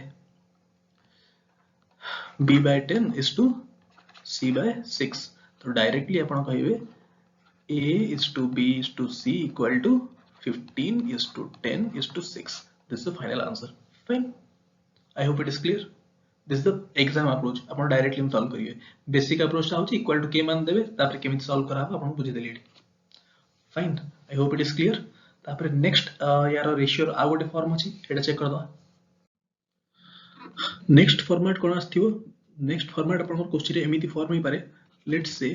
10 is to c by 6 तो directly अपन कहिवे a is to b is to c equal to 15 is to 10 is to 6 this is the final answer fine I hope it is clear this is the exam approach upon directly solve करिवे basic approach ता होची equal to के मान देबे तापर केमिति solve कराबो अपन बुझि देली fine I hope it is clear तापर नेक्स्ट यार रेशियो आ गोटे फॉर्म अछि एटा चेक कर दो नेक्स्ट फॉर्मेट कोन आस्थिबो नेक्स्ट फॉर्मेट अपन क्वेश्चन रे एमिति फॉर्म ही पारे let's say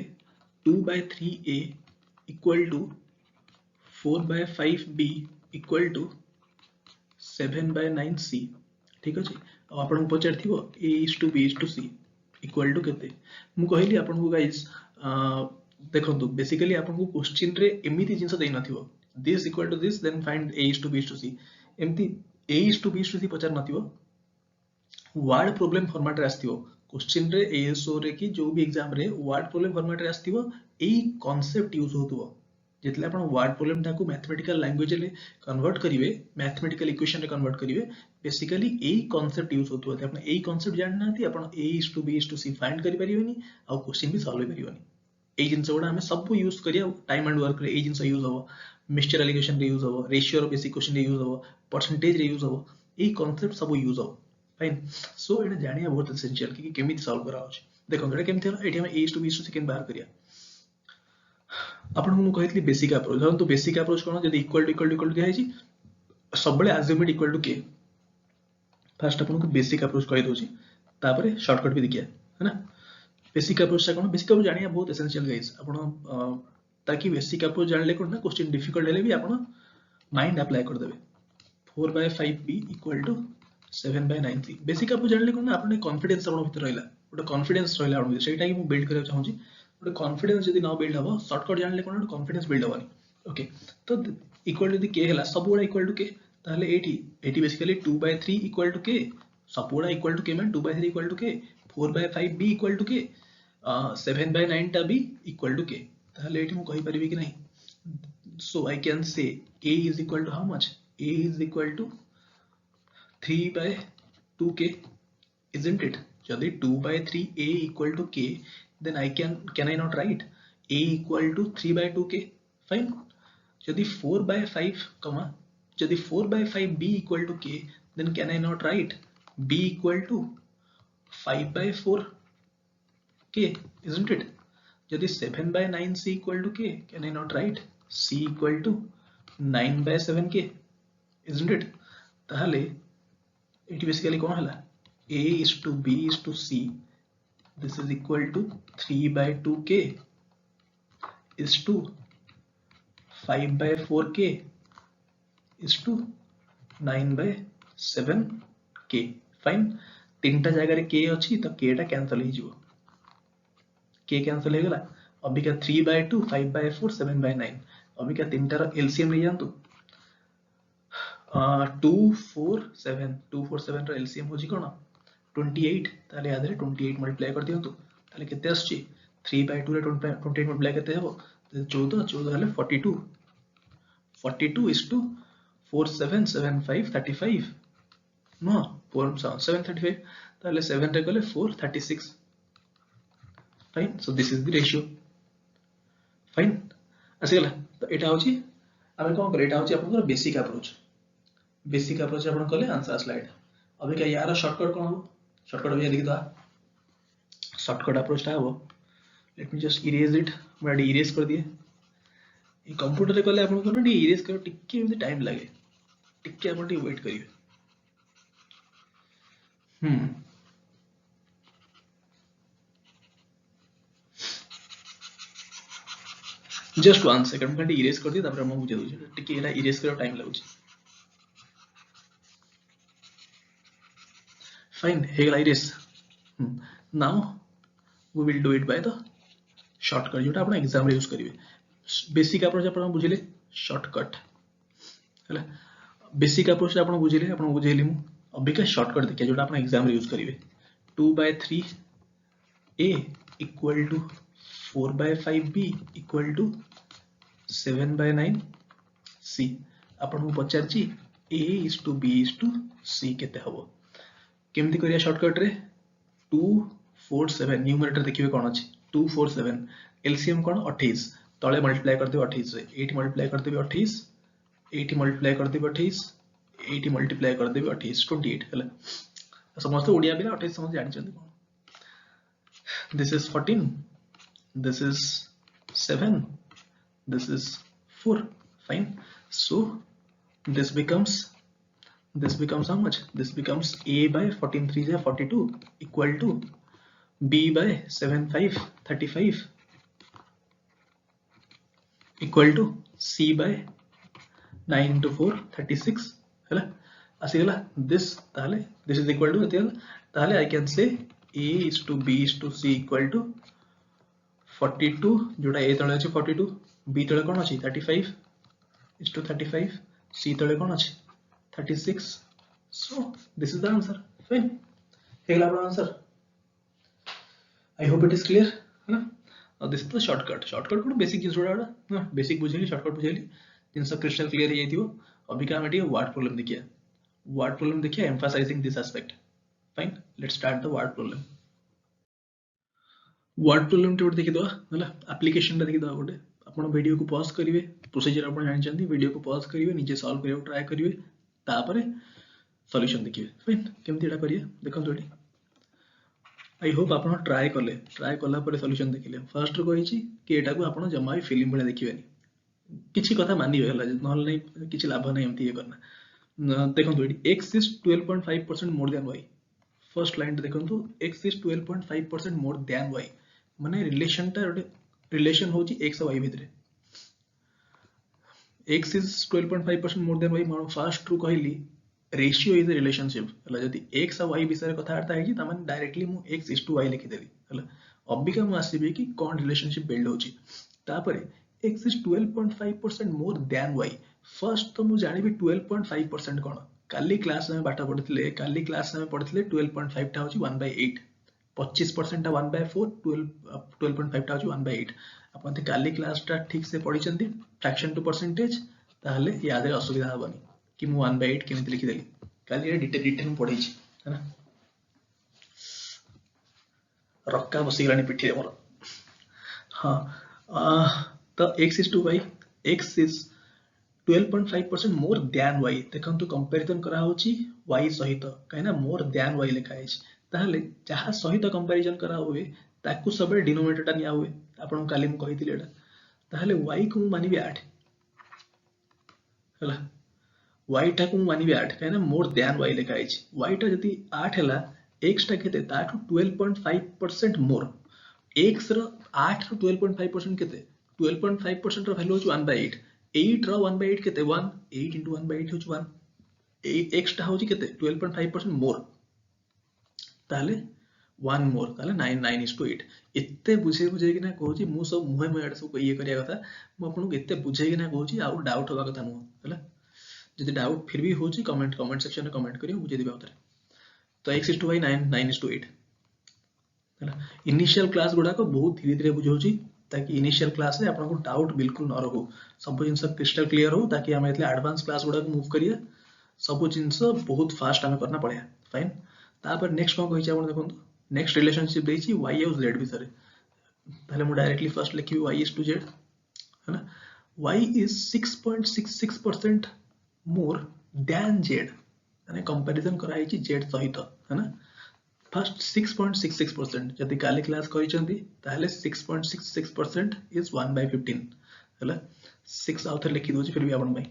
2/3a equal to 4/5b equal to 7/9c ठीक अछि अब आपन को पचार थिबो a is to b is to c equal to केते मु कहली आपन को गाइस देखंतु बेसिकली आपन को क्वेश्चन रे एमिति जिंस देइ नथिबो this equal to this then find a is to b is to c एमिति a is to b is to c पचार नथिबो वर्ड प्रॉब्लम फॉर्मेट रे आस्थिबो क्वेश्चन रे एएसओ रे की जो भी एग्जाम रे वर्ड प्रॉब्लम फॉर्मेट रे आस्थिबो एई कांसेप्ट यूज होतबो जेतले आपण वर्ड प्रॉब्लम टाको मैथमेटिकल लैंग्वेज रे कन्वर्ट करिवे मैथमेटिकल इक्वेशन रे कन्वर्ट करिवे बेसिकली एई कांसेप्ट यूज होतबो त आपण एई कांसेप्ट जानना थी आपण a is to b is to c find करि परिबेनी आ क्वेश्चन भी सॉल्व करिवनी एई जिंस ओडा हमें सब यूज करिया टाइम एंड वर्क रे एई जिंस यूज हो मिक्सचर एलिगेशन रे यूज हो रेशियो रो बेसिक क्वेश्चन रे यूज हो परसेंटेज रे यूज हो एई कांसेप्ट सब यूज हो फाइन सो एटा जानिया बहुत एसेंशियल कि केमिति सॉल्व करा होछ देखो एटा केमिति होला एठी हम a is to b is to c केन बाहर करिया आपन को कहतली बेसिक अप्रोच धरन तो बेसिक अप्रोच कोन जदी इक्वल टू दिया है सब बळे अज्यूम इट इक्वल टू के फर्स्ट अपन को बेसिक अप्रोच कहि दोची तापरे शॉर्टकट भी देखिया है ना बेसिक अप्रोच कोन बेसिक अप्रोच जानिया बहुत एसेंशियल गाइस अपन ताकि बेसिक अप्रोच जानले कोन ना क्वेश्चन डिफिकल्ट हेले भी अपन माइंड अप्लाई कर देबे 4/5b equal to 7/9c basic approach जानले कोन ना अपन कॉन्फिडेंस अपन भीतर रहला गोटे कॉन्फिडेंस रहला अपन सेटा कि मु बिल्ड करे चाहूची गोटे कॉन्फिडेंस जदी न बिल्ड हबो शॉर्टकट जानले कोन गोटे कॉन्फिडेंस बिल्ड हबनी ओके तो इक्वल टू के हला सब गुडा इक्वल टू के ताहले एटी बेसिकली 2/3 इक्वल टू के सब गुडा इक्वल टू के मान 2/3 इक्वल टू के 4/5b इक्वल टू के 7/9 टा b इक्वल टू के ताहले एटी मु कहि परिबे कि नहीं so I can say a is equal to how much a is equal to 3/2k isn't it जदि 2/3 a equal to k then I can I not write a equal to 3/2k fine जदि 4/5 जदि 4/5 b equal to k then can I not write b equal to 5/4 k isn't it जदि 7/9 c equal to k can I not write c equal to 9/7 k isn't it ताहले it basically कौन हला a is to b is to c this is equal to 3/2k is to 5/4k is to 9/7k fine तीनटा जगह रे k अछि तो k टा cancel हो जिवो k कैंसिल हो गेला अबिका 3/2 5/4 7/9 अबिका तीनटा रो एलसीएम ले जानतु 247 रो एलसीएम होजी कोन 28 ताले याद रे 28 मल्टीप्लाई कर दियंतु ताले केते आछी 3/2 रे 28 मल्टीप्लाई केते हेबो 14 हले 42 is to 4775 35 no 735 ताले 7 रे गले 436 fine so this is the ratio find आसी गला तो एटा होची आमे कोन करे एटा होची आपन बेसिक अप्रोच आपन कले आंसर स्लाइड अबे क्या यार शॉर्टकट कोन हो शॉर्टकट भी लिख दो शॉर्टकट अप्रोच ता हो let me just erase it मैं इरेज कर दिए ये कंप्यूटर रे कले आपन कोन इरेज कर टिके एमती टाइम लागे टिके आपन टी वेट करिवे जस्ट 1 सेकंड मैं इरेज कर दिए तापर हम बुझे दउ टिके एटा इरेज कर टाइम लागुची फाइन हेगला erase now we will do it by the shortcut जोटा आपण एग्जाम रे यूज करिवे बेसिक अप्रोच आपण बुझिले शॉर्टकट हला बेसिक अप्रोच आपण बुझिले आपण बुझेली मु अबिका शॉर्टकट देखिया जोटा आपण एग्जाम रे यूज करिवे 2/3 a equal to 4/5 b equal to 7/9 c आपण को पचारची a is to b is to c केते हबो केमती करिया शॉर्टकट रे 247 न्यूमरेटर देखिबे कोन अछि 247 एलसीएम कोन 28 तळे मल्टीप्लाई कर देबे 28 रे 8 मल्टीप्लाई कर देबे 28 8 मल्टीप्लाई कर देबे 28 8 मल्टीप्लाई कर देबे 28 28 हला समस्त ओडिया बिना 28 समझ जानि चंदी cone this is 14 this is 7 this is 4 fine so this becomes how much this becomes a by 14 3 is 42 equal to b by 7 5 35 equal to c by 9 into 4 36 हैला आसी गला this ताले this is equal to ताले I can say a is to b is to c equal to 42 जोटा a तळे अछि 42 b तळे कोन अछि 35 is to 35 c तळे कोन अछि 36 so this is the answer fine हेगला आपन answer I hope it is clear है ना now this is the shortcut को बेसिक यूज जोड़ा ना बेसिक बुझेली शॉर्टकट बुझेली जिनसे क्रिस्टल क्लियर हे जाइतिबो अभी का मेटी वर्ड प्रॉब्लम देखिया emphasizing this aspect fine let's start the word problem word problem टे देखि दो हला एप्लीकेशन देखि दो गोटे आपण वीडियो को पॉज करिवे प्रोसीजर आपण जानि चंदी वीडियो को पॉज करिवे निजे सॉल्व करियो ट्राई करिवे तापरे सॉल्यूशन देखिवे फाइन केमति एटा करिया देखंतु एटी आई होप आप ट्राए कला सॉल्यूशन देखिले फर्स्ट कही कि एटा को आप जमा भी फिल्म भाई देखिए किसी कथा मानिबे ना नहीं किसी लाभ नहीं एमती ये करना देखो ये x is 12.5% more than y first line देखो x is 12.5% more than y माने रिलेशन टा रिलेशन होची x और y भितरे x is 12.5% more than y मान फर्स्ट रू कहली रेशियो इज ए रिलेशनशिप हला जदी x और y विषय कथा अर्थ है त माने डायरेक्टली मु x is to y लिखि देली हला अबिका मु आसीबे कि कोन रिलेशनशिप बिल्ड होची तापरे x is 12.5% more than y first तो मु जानिबी 12.5% कोन काली क्लास में बाटा पढितले काली क्लास में पढितले 12.5 टा होची 1/8 25% टा 1/4 12.5 टा होची 1/8 अपन ते काली क्लास टा ठीक से पढी चंदी फ्रैक्शन टू परसेंटेज ताहले याद असुविधा हबनी कि मु 1/8 केमिति लिखि देली काली ये डिटेल में पढी छी है ना रक्का बसी गलानी पिठी मोर हां तो x is to y x is 12.5% more than y देखन तो कंपैरिजन करा होची y सहित काइना मोर देन y लिखा है ताहले जहा सहित कंपैरिजन करा हुए ताकू सब डिनोमिनेटर टा निया हुए आपन काली मु कहितिले एटा ताहले y को मानिबे 8 हला y टा को मानिबे 8 काइना मोर देन y लिखा है y टा जति 8 हला x टा केते ताठू 12.5% मोर x रो 8 रो 12.5% केते 12.5% रो वैल्यू होची 1/8 8 रो 1/8 केते 1 8 into 1/8 होची 1 x टा होची केते 12.5% मोर ताले 1 मोर ताले 9:8 एते बुझे कि ना कहूची मु सब मुहे मुहे सब ये करिया कथा मु आपन को एते बुझे कि ना कहूची आ डाउट होबा कथा नु हला जदि डाउट फिर भी होची कमेंट सेक्शन में कमेंट करियो बुझे दिबा उतरे तो x is to y 9:8 हला इनिशियल क्लास गुडा को बहुत धीरे धीरे बुझौची ताकि इनिशियल क्लास रे आपन को डाउट बिल्कुल न रहो सब जिंस क्रिस्टल क्लियर हो ताकि हम एतले एडवांस क्लास गुडा को मूव करिया सब जिंस बहुत फास्ट हमें करना पड़े फाइन तापर नेक्स्ट कोन कहि आपण देखो नेक्स्ट रिलेशनशिप देछि y और z विषय पहले मु डायरेक्टली फर्स्ट लिखि y is to z है ना y is 6.66% more than z माने कंपैरिजन करा है z सहित है ना फर्स्ट 6.66% जति काली क्लास करि चंदी ताहले 6.66% इज 1/15 हला 6 आउथर लिखि दोछि फिर भी आपण भाई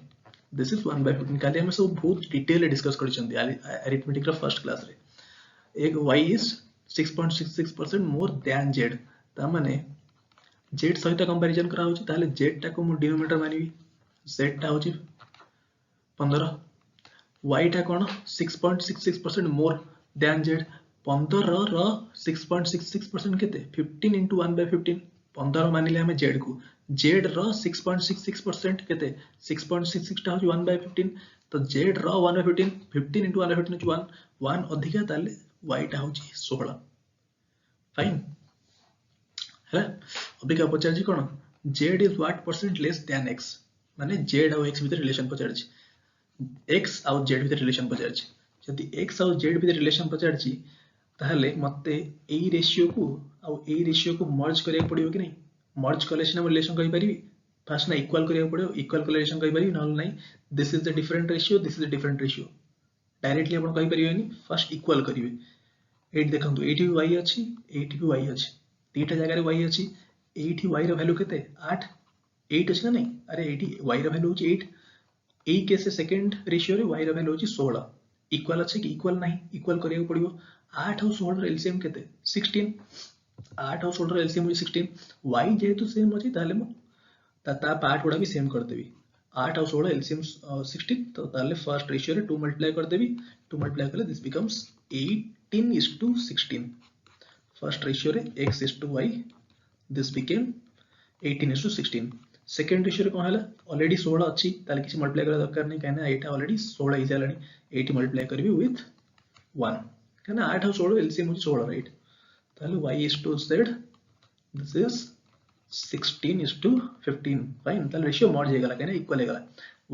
दिस इज 1/15 काली हम सब बहुत डिटेल डिस्कस करि चंदी अरिथमेटिक रा फर्स्ट क्लास रे एक y is 6.66% more than z ता माने z सहित कंपैरिजन करा होछि ताहले z टा को मु डिनोमिनेटर मानिबी z टा होछि 15 y टा कोन 6.66% मोर देन z 15 रो 6.66% केते 15 into 1/15 15 मानिले हमें z को z रो 6.66% केते 6.66 टा होछि 1/15 तो z रो 1/15 15 into 1/15 होछि 1 1 अधिका ताले y टा होछि 16 फाइन है अभी का पचार जी कोन z is what percent less than x माने z और x भीतर रिलेशन पचार छी x और z भीतर रिलेशन पचार छी जदि x और z भीतर रिलेशन पचार छी ताहले मते एई रेशियो को मर्ज करिया पड़ियो कि नहीं मर्ज कले सिना रिलेशन कहि परिबी फर्स्ट ना इक्वल करिया पड़ियो इक्वल कले रिलेशन कहि परिबी नॉल नहीं this is the different ratio this is the different ratio directly अपन कहि परिबेनी फर्स्ट इक्वल करिवे एट देखंतु एटी भी y अछि एटी भी y अछि तीटा जगह रे y अछि एटी y रो वैल्यू केते 8 8 अछि ना नहीं अरे एटी y रो वैल्यू होछि 8 ए केस सेकंड रेशियो रे y रो वैल्यू होछि 16 इक्वल अछि कि इक्वल नहीं इक्वल करिया पड़ियो 8 और 16 रो एलसीएम केते 16 8 और 16 रो एलसीएम होछि 16 y जेहेतु सेम अछि ताले म ता पार्ट गुडा भी सेम कर देबी 8 और 16 एलसीएम 16 तो ताले फर्स्ट रेशियो रे 2 मल्टीप्लाई कर देबी 2 मल्टीप्लाई करले दिस बिकम्स 18:16 फर्स्ट रेशियो रे x is to y this became 18:16 second ratio रे कोन हला ऑलरेडी 16 अछि ताले किछि मल्टीप्लाई करा दरकार नै काहे ना एटा ऑलरेडी 16 हि जालानी 80 मल्टीप्लाई करबी विथ 1 काहे ना 8 और 16 एलसीएम होछि 16 राइट ताले y is to z this is 16:15 fine ताले रेशियो मर्ज हे गला काहे ना इक्वल हे गला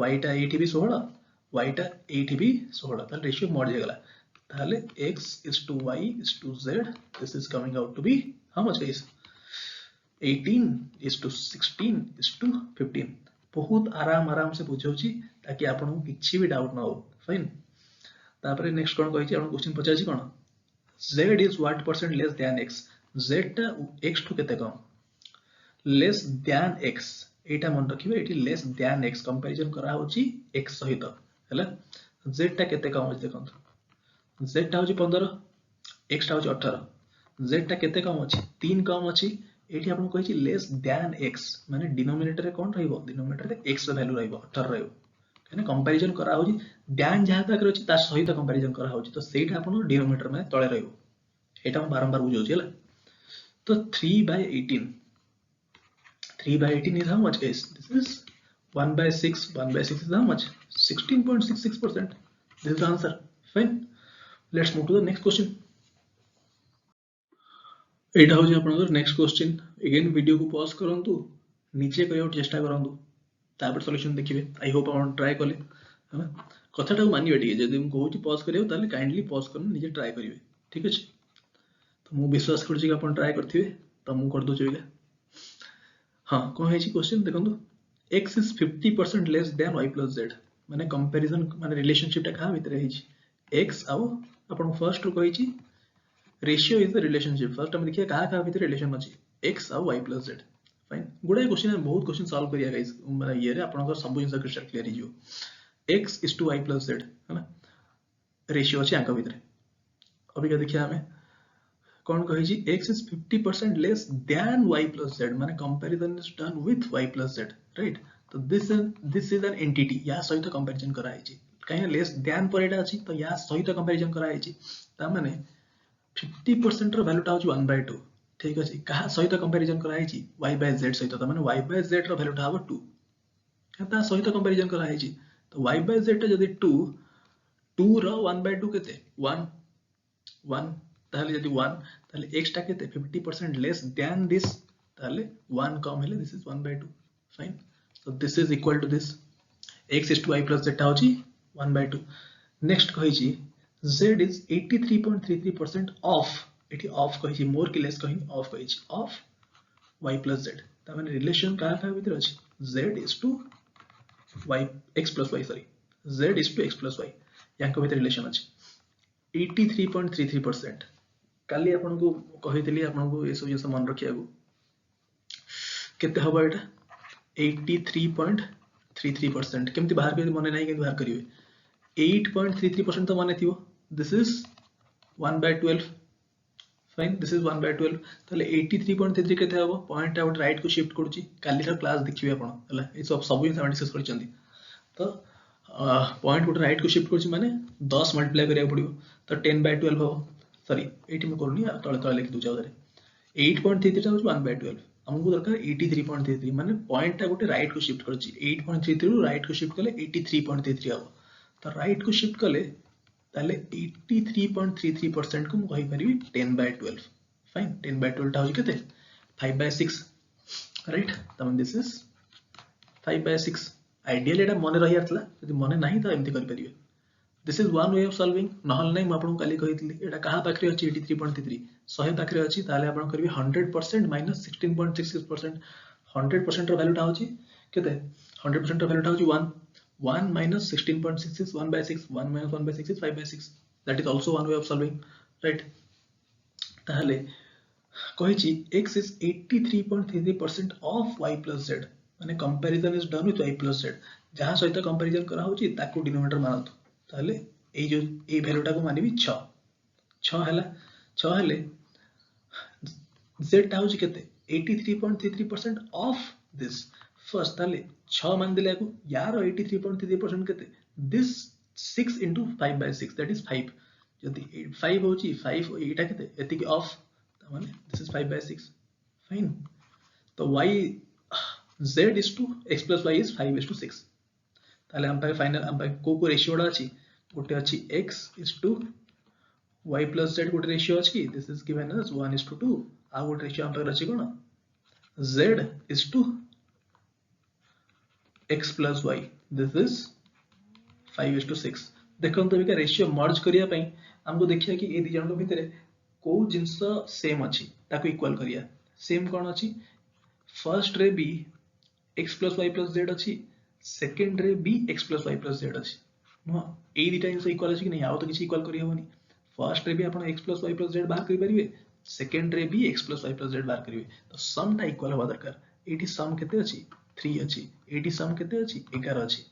y टा 80 भी 16 y टा 80 भी 16 ताले रेशियो मर्ज हे गला ताले x is to y is to z this is coming out to be how much guys 18:16:15 बहुत आराम से बुझौची ताकि आपन किछि भी डाउट न हो फाइन तापरे नेक्स्ट कोन कहि छी आपन क्वेश्चन पचाछि कोन z is what percent less than x, z टा x ठू केते कम, less than x, एटा मन रखिबे एठी less than x कंपैरिजन करा होची x सहित हैला, z टा केते कम होची देखंतु, z टा होची 15, x टा होची 18, z टा केते कम होची 3 कम होची, एठी आपन कहिची less than x माने डिनोमिनेटर रे कोन रहइबो, डिनोमिनेटर रे x रो वैल्यू रहइबो 18 रहइबो, कहने कंपैरिजन करा होची ध्यान जहा तक रहची ता सहित कंपैरिजन करा होची, तो सेटा आपन डिनोमिनेटर में तळे रहइबो, एटा हम बारंबार बुझौची हैला। तो 3/18, 3/18 is how much guys? This is 1/6, 1/6 is how much? 16.66%. This is the answer. Fine. Let's move to the next question. एटा होची आपनकर नेक्स्ट क्वेश्चन। अगेन वीडियो को पॉज करंतु, नीचे करियो चेष्टा करंतु, तापर सॉल्यूशन देखिबे। आई होप आपण ट्राई करले है कथाटा मानिबे ठीक जदि हम कहूची पॉज करियो ताले काइंडली पॉज करन नीचे ट्राई करिवे, ठीक अछि। तो मु विश्वास करछि कि आपण ट्राई करथिबे, तो मु कर दो चइगा। हां कोन हेछि क्वेश्चन देखंतु, x is 50% less than y plus z, माने कंपैरिजन माने रिलेशनशिप टा का भीतर हेछि, x आउ आपण फर्स्ट रो कहिछि ratio is the relationship, first हम देखिए कहा कहा भीतर रिलेशन अछि x आउ y plus z। फाइन, गुडे क्वेश्चन बहुत क्वेश्चन सॉल्व करिया गाइस, माने ये रे आपन सब जिंस क्रिस्टल क्लियर हिजो, x is to y plus z है ना, रेशियो अछि आंका भीतर। अभी का देखिया हमें कौन कहिछि x is 50% less than y plus z, माने comparison is done with y plus z, right. तो दिस इज एन एंटिटी, या सहित कंपैरिजन करा हिछि, काहे लेस देन पर एटा अछि, तो या सहित कंपैरिजन करा हिछि, ता माने 50% रो वैल्यू टा होछि 1/2, ठीक अछि। कहा सहित कंपैरिजन करा हिछि y by z सहित, त माने y by z रो वैल्यू टा हबो 2, ता सहित कंपैरिजन करा हिछि, तो y by z टा जदि 2, 2 रो 1/2 केते 1 1, ताले जदि 1 ताले x टा केते 50% लेस देन दिस, ताले 1 कम हेले this is 1/2। Fine, so this is equal to this, x is to y plus z टा होछि 1/2। नेक्स्ट कहिछि z is 83.33% ऑफ, एठी ऑफ कहिछि मोर कि लेस कहि ऑफ कहिछि, ऑफ y plus z, त माने रिलेशन का भीतर अछि z is to y, x plus y, sorry z is to x plus y, याको भीतर रिलेशन अछि 83.33%। काली आपन को कहितली आपन को ए सब जिंस मन रखिया को केते हबो एटा 83.33%, केमति बाहर कर मने नाही, केमति बाहर करिवे 8.33% तो माने थिबो, this is 1/12। Fine, this is 1/12, ताले 83.33 केते हबो, पॉइंट आउट राइट को शिफ्ट करछि, काली रा क्लास देखिबे आपण हला, ए सब इन डिस्कस करछंती। तो पॉइंट को राइट को शिफ्ट करछि माने 10 मल्टीप्लाई करिया पड़िबो, तो 10/12 हो, सॉरी 8 में करनी तळे तळे लिख दउ जाउरे, 8.33 टा होछि 1/12, हमको दरकार 83.33, माने पॉइंट टा गोटे राइट को शिफ्ट करछि, 8.33 रु राइट को शिफ्ट कले 83.33 आबो, तो राइट को शिफ्ट कले ताले 83.33% को कहि परिबी 10/12। फाइन, 10/12 टा होछि केते 5/6, राइट। त दिस इज 5/6। आइडियली एटा मने रहि आतला, यदि मने नाही त एमति करि परिबे। This is one way of solving, नहल नै म आपन काली कहितली एटा कहा पाखरे अछि 83.33, 100 पाखरे अछि, ताले आपन करबी 100% माइनस 16.66%, 100% रो वैल्यू टा होछि केते, 100% रो वैल्यू टा होछि 1, 1 minus 16.66, 1/6, 1 minus 1/6 is 5/6, that is also one way of solving, right। ताहले कहिछि x is 83.33% of y plus z, माने comparison is done with y plus z, जहां सहित कंपैरिजन करा होछि ताको डिनोमिनेटर मानतो, ताहले ए जो ए वैल्यू टा को मानिबी 6, 6 हैला, 6 हेले z टा होछि केते 83.33% of this, फर्स्ट ताले 6 मान दिले को यार 83.33% केते, दिस 6 into 5/6, that is 5, जदि 5 होछि 5 एटा केते एति के ऑफ, त माने दिस इज 5/6। फाइन, तो y z is to x plus y is 5:6, ताले हम पाए फाइनल हम पाए को रेशियोडा अछि, गोटे अछि x is to y plus z, गोटे रेशियो अछि, दिस इज गिवन एज 1:2, आ गोटे रेशियो हम पाए अछि कोन z is to x plus y, this is 5:6। देखो तो बिका रेशियो मर्ज करिया पई हमको देखिया कि ए दि जन को भितरे को जिंस सेम अछि ताको इक्वल करिया, सेम कोन अछि, फर्स्ट रे भी x plus y plus z अछि, सेकंड रे भी x plus y plus z अछि, नो ए दिटा जिंस इक्वल अछि कि नहीं, आउ तो किछि इक्वल करिया होनी। फर्स्ट रे भी आपण x + y + z बाहर करि परिबे, सेकंड रे भी x + y + z बाहर करिवे। तो सम टा इक्वल होबा दरकार। एठी सम केते अछि 3 अछि, एठी सम केते अछि 11 अछि।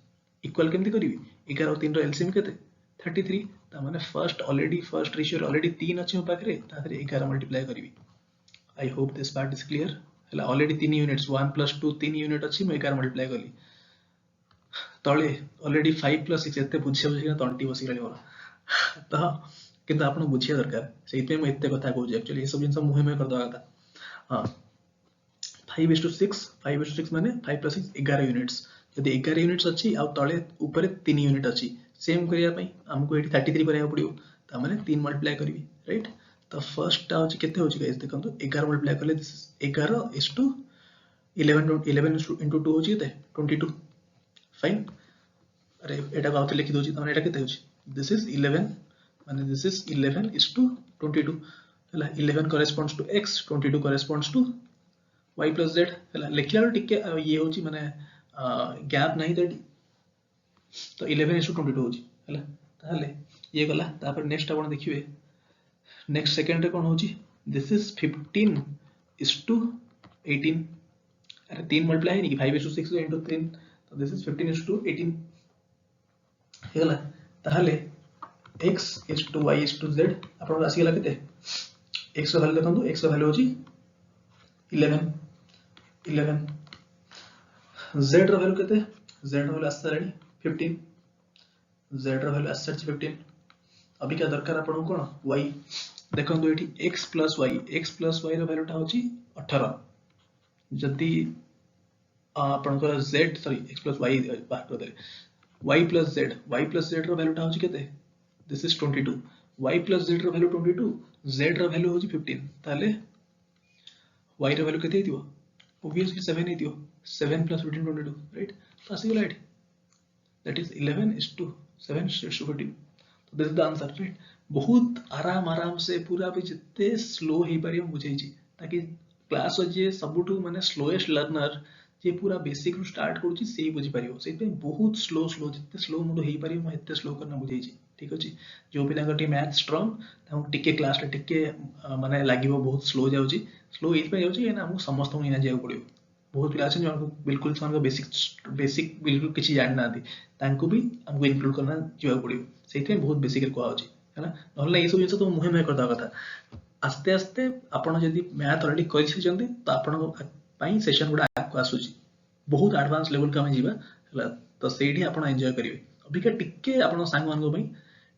इक्वल केमति करिवे 11 और 3 रो एलसीएम केते 33। ता माने फर्स्ट रेशियो ऑलरेडी 3 अछि mo पाखरे, ता 11 मल्टीप्लाई करिवे। आई hope this part is clear. हला ऑलरेडी 3 यूनिट्स 1 + 2 3 यूनिट अछि, mo 11 मल्टीप्लाई कली। तळे ऑलरेडी 5 + 6 एते बुझिया बुझिया तंटी बसी गली मोर। तो किंतु आपण बुझिया दरकार, सेइते मैं एते कथा कहू एक्चुअली ए सब जिंस मुहे में कर दवा था। हां 5:6 माने 5 + 6 11 यूनिट्स। यदि 11 यूनिट्स अछि आ तळे ऊपर 3 यूनिट अछि, सेम करिया पई हमको एठी 33 करिया पड़ियो। ता माने 3 मल्टीप्लाई करबी, राइट। तो फर्स्ट टा होची केते होची गाइस देखंतु 11 मल्टीप्लाई करले 11 11 into 2 होची केते 22। फाइन। अरे एटा बाउते लिखि दोची तने एटा केते होची, दिस इज 11 माने दिस इज 11:22 हला। 11 corresponds to x, 22 corresponds to y + z हला। लिखला टिके ये होची माने गैप नाही देडी, तो 11:22 होची हला। ताले ये गला। तापर नेक्स्ट आपण देखिबे, नेक्स्ट सेकंड रे कोन होची, दिस इज 15:18। अरे 3 मल्टीप्लाई है नहीं कि 5:6 into 3, तो दिस इज 15:18 हेला। ताले x is to y is to z आपण राशि गला केते, x रो वैल्यू देखंतु, x रो वैल्यू होची 11 z रो वैल्यू केते, z रो वैल्यू आसरानी 15, z रो वैल्यू आसरची 15। अभी क्या दरकार आपण कोन y देखंतु एठी x + y रो वैल्यू टा होची 18। जदी आपण को z सॉरी x + y बाहर कर दे, y + z रो वैल्यू टा होची केते, दिस इज 22। y + z रो वैल्यू 22, z रो वैल्यू होची 15। ताले y रो वैल्यू केते हितियो, ऑब्वियसली 7 हितियो। 7 + 15 22, राइट। तो आसी गला एठी, दैट इज 11:7:15। तो this is the answer, right. बहुत आराम से पूरा भी जिते स्लो ही पारियो बुझाई छी, ताकि क्लास जे सबुठू माने स्लोएस्ट लर्नर जे पूरा बेसिक रु स्टार्ट करूची सेही बुझी पारियो। सेते बहुत स्लो जिते स्लो मुडो हेई पारियो म एते स्लो करना बुझाई छी, ठीक अछि। जो पिला गटी मैथ स्ट्रांग ताऊ टिके क्लास रे टिके माने लागिवो बहुत स्लो जाउची। स्लो एई पे जाउची एना हम समस्त इना जाउ पड़ियो। बहुत पिला अछन जो बिल्कुल सन बेसिक बिल्कुल किछि जान नाथि, तांको भी हमको इंक्लूड करना जाउ पड़ियो। सेते बहुत बेसिक रे कोआ अछि हैना। नहले ए सब जिंस तो मुहे में कर दा कथा। आस्ते आस्ते आपण जदी मैथ ऑलरेडी करि छथि तो आपण पई सेशन गुडा आको आसुची, बहुत एडवांस लेवल का में जीवा हला। तो सेठी आपण एन्जॉय करिवे। अभी के टिके आपण सांग मान पई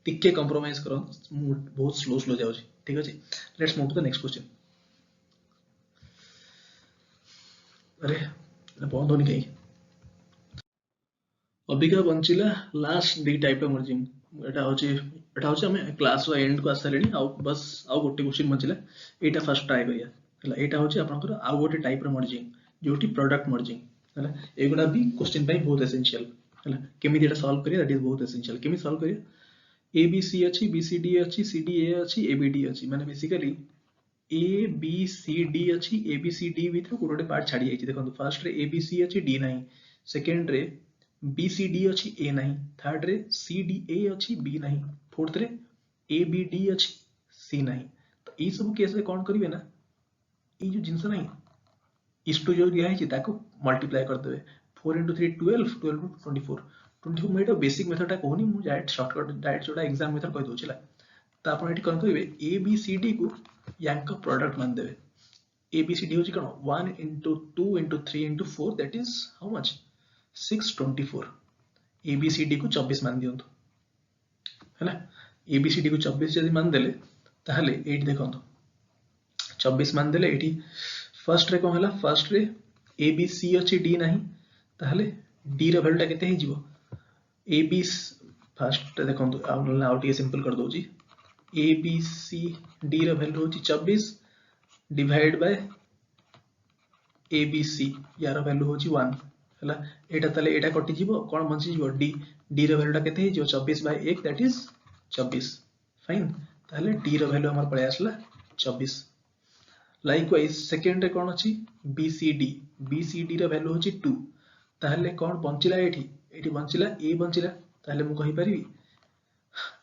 टिके कंप्रोमाइज करो, बहुत स्लो जाउची, ठीक अछि। Let's move to the next question. अरे बंद होनी कहीं। अबिका बंचिला last the type of merging. एटा होची हमें क्लास रो एंड को आसलेनी आ बस आ गोटे क्वेश्चन बंचिला, एटा फर्स्ट ट्राई करिया हला। एटा होची आपनकर आ गोटे टाइप रो मर्जिंग, जोटी प्रोडक्ट मर्जिंग हला। एगुडा भी क्वेश्चन पई बहुत एसेंशियल हला। केमिति एटा सॉल्व करिया, दैट इज बहुत एसेंशियल। केमिति सॉल्व करिया, ए बी सी अछि, बी सी डी अछि, सी डी ए अछि, ए बी डी अछि। माने basically A B C D अछि, A B C D with कोटे पार्ट छाडी आइछि। देखंतु फर्स्ट रे ए बी सी अछि, डी नाही। सेकंड रे बी सी डी अछि, ए नाही। थर्ड रे सी डी ए अछि, बी नाही। फोर्थ रे ए बी डी अछि, सी नाही। तो ई सब केस रे कोन करिवे ना, ई जो जिंस नाही इष्टु जो दिया है ताको मल्टीप्लाई कर देबे। 4 into 3 12, 12 into 24 24 में एटा बेसिक मेथड टा कहूनी, मु डायरेक्ट शॉर्टकट डायरेक्ट जोटा एग्जाम मेथड कहि दोछिला। तो आपण एठी कोन करिवे, ए बी सी डी को यांक प्रोडक्ट मान देबे। ए बी सी डी होची कोन 1 into 2 into 3 into 4, that is how much 624। A B C D को 24 मान दियंतु हैला। ए बी सी डी को 24 जदी मान देले, ताहले एठी देखंतु 24 मान देले। एठी फर्स्ट रे कोन हला, फर्स्ट रे ए बी सी अछि, डी नाही। ताहले डी रो वैल्यू टा केते हे जिवो, ए बी फर्स्ट देखंतु आउ टी सिंपल कर दोची। ए बी सी डी रो वैल्यू होची 24 divide by A B C, यार वैल्यू होची 1 हला। एटा तले एटा कटि जिवो, कोन बंची जिवो डी। डी रो वैल्यू टा केते हे जिवो 24 बाय 1, दैट इज 24। फाइन। ताहले डी रो वैल्यू हमर पळे आसला 24। लाइकवाइज सेकंड रे कोन अछि, B C D. B C D रो वैल्यू होची 2। ताहले कोन बंचिला एठी, एठी बंचिला ए बंचिला। ताहले मु कहि परिबी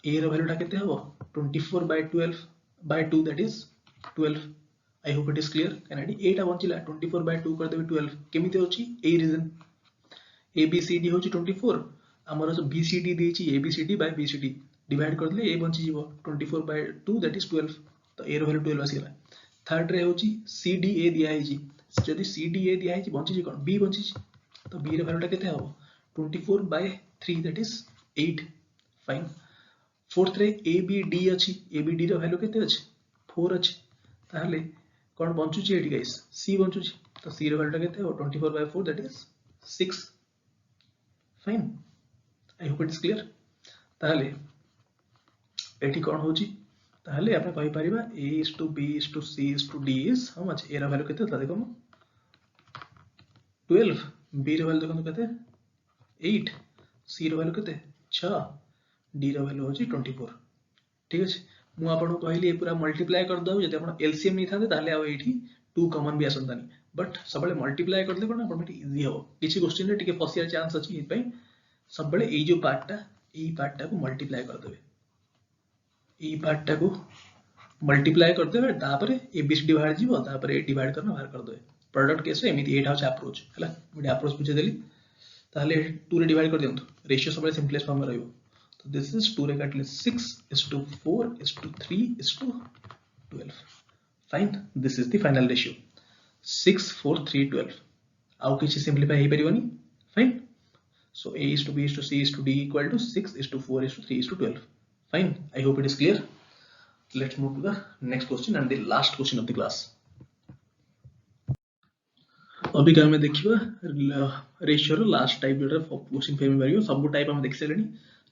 a रो वैल्यूटा केते हबो 24 by 12 by 2 that is 12. I hope it is clear. कैना a टा बंचिला 24 by 2 कर देबे 12 केमिते होची ए reason a b c d होची 24 हमर जो b c d देची a b c d by b c d divide कर देले a बंची जीवो 24 by 2 that is 12 तो a रो वैल्यू 12 आसीला. थर्ड रे होची c d a दिया है जी जदी c d a दिया है जी बंची जी कोन b बंची तो b रो वैल्यूटा केते हबो 24 by 3 that is 8. Fine. Fourth रे ए बी डी अछि ए बी डी रो वैल्यू केते अछि 4 अछि ताहले कोन बंचु छी एठी गाइस सी बंचु छी तो सी रो वैल्यूटा केते हो 24 by 4 that is 6. Fine. I hope it is clear. ताहले एठी कोन होची ताहले आपण कहि परिबा a is to b is to c is to d is how much A रो वैल्यू केते था देखो 12 b रो वैल्यू देखो केते 8 c रो वैल्यू केते 6 d रो वैल्यू होची 24. ठीक अछि मु आपन कहली पूरा मल्टीप्लाई कर दउ जदि आपन एलसीएम नै थाते ताले आ एठी 2 कॉमन भी आसंतानी बट सबले मल्टीप्लाई कर दे कोन आपन बेटी इजी हो किछि क्वेश्चन रे टिके फसिया चांस अछि इ पई सबले ए जो पार्ट टा को मल्टीप्लाई कर देबे ए पार्ट टा को मल्टीप्लाई कर देबे तापर एबीसी डिवाइड जीवो तापर ए डिवाइड करना बाहर कर देबे प्रोडक्ट केस रे एमिति एटा छ अप्रोच हला मोडे अप्रोच बुझे देली ताले 2 रे डिवाइड कर दियंतु रेशियो सबले सिंपलेस्ट फॉर्म में रहइबो. So this is 2 रे काटले 6 is to 4 is to 3 is to 12. Fine. This is the final ratio 6 4 3 12. आउ किछि सिंपलीफाई हे परिबोनी. Fine. So a is to b is to c is to d equal to 6 is to 4 is to 3 is to 12. Fine. I hope it is clear. Let's move to the next question and the last question of the class. अभी का हमें देखिबा ratio रो last type जोटा question फेमी परियो सब type हम देख सलेनी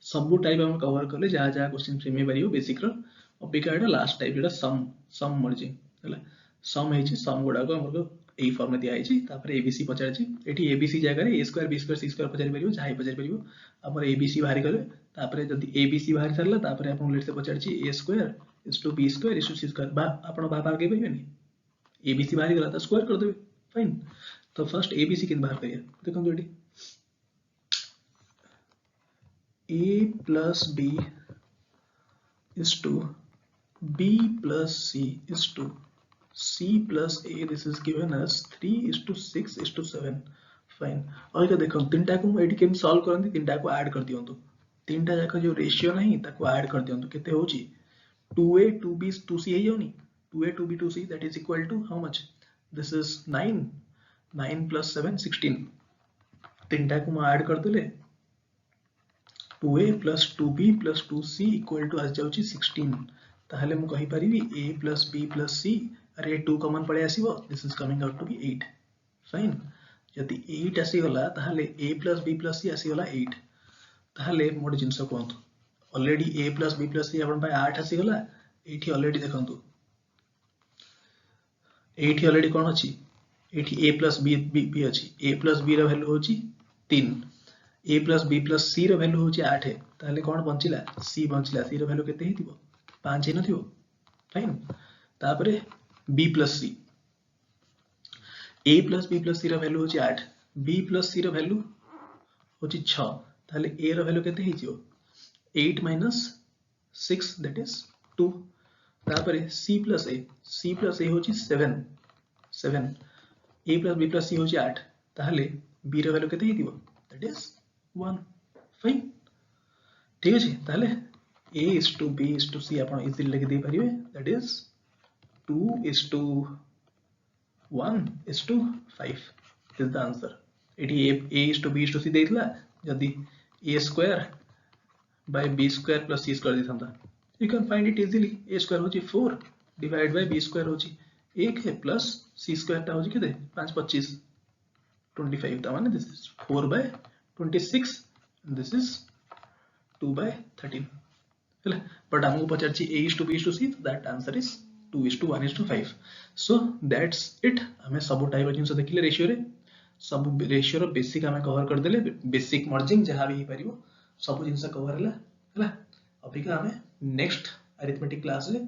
सब टाइप हम कवर करले जहा जहा क्वेश्चन फेमी परियो बेसिक रो अभी का एटा लास्ट टाइप जोटा सम मर्जी हला सम है छी सम गुडा को हमर ए फॉर्म में दिया है छी तापर एबीसी पचार छी एठी एबीसी जगह रे a square b square c square पचार परियो जहा पचार परियो हमर एबीसी बाहर गले तापर जदी एबीसी बाहर सरला तापर अपन लेट से पचार छी a square is to b square is to c square बा अपन बाहर के परिबेनी एबीसी बाहर गला त स्क्वायर कर देबे. फाइन. तो फर्स्ट एबीसी किन बाहर करिए देखो तो eighty a plus b is to b plus c is to c plus a. This is given as 3 is to 6 is to 7. Fine. और क्या देखो तीनटा को एटी केम सॉल्व करंती तीनटा को ऐड कर दियंतु तीनटा जाक जो रेशियो नहीं ताको ऐड कर दियंतु केते होची 2a 2b 2c हे योनी 2a 2b 2c that is equal to how much this is 9 plus 7 16. तीनटा को ऐड कर देले 2a plus 2b plus 2c equal to आज जाउची 16. ताहले मु कहि परिबी a plus b plus c अरे 2 कॉमन पड़े आसीबो this is coming out to be 8. Fine. यदि 8 आसी गला ताहले a plus b plus c आसी गला 8. ताहले मोड जिंस कोंतु already a plus b plus c अपन पाए 8 आसी गला एठी ऑलरेडी देखंतु एठी ऑलरेडी कोन अछि एठी a plus b अछि a plus b रो वैल्यू होची 3 a plus b plus c रो वैल्यू होची 8 ताहले कोन बंचिला c बंचिला c रो वैल्यू केते हितिबो 5 हे नथिबो. फाइन. तापरे b plus c a plus b plus c रो वैल्यू होची 8 b plus c रो वैल्यू होची 6 ताहले a रो वैल्यू केते हिजियो 8 minus 6 that is 2. तापरे c plus a होची 7 a plus b plus c होची 8 ताहले b रो वैल्यू केते हितिबो that is 1. फाइन. ठीक अछि ताहले a is to b is to c आपण इजीली लिख दे परिबे that is 2 is to 1 is to 5 is the answer. एठी a is to b is to c देइतला जदी a square by b square plus c square दिसंता you can find it easily. a square होची 4 divide by b square होची 1 है plus c square ता होची केते 5 25 25 ता माने this is 4 by 26 and this is 2 by 13 हैला बट हमको पचारची a is to b is to c that answer is 2 is to 1 is to 5. So that's it. हमें सब टाइप जिंस देखिले रेशियो रे सब रेशियो रो बेसिक हमें कवर कर देले बेसिक मर्जिंग जहां भी परिबो सब जिंस कवर हैला हैला. अभी का हमें नेक्स्ट अरिथमेटिक क्लास रे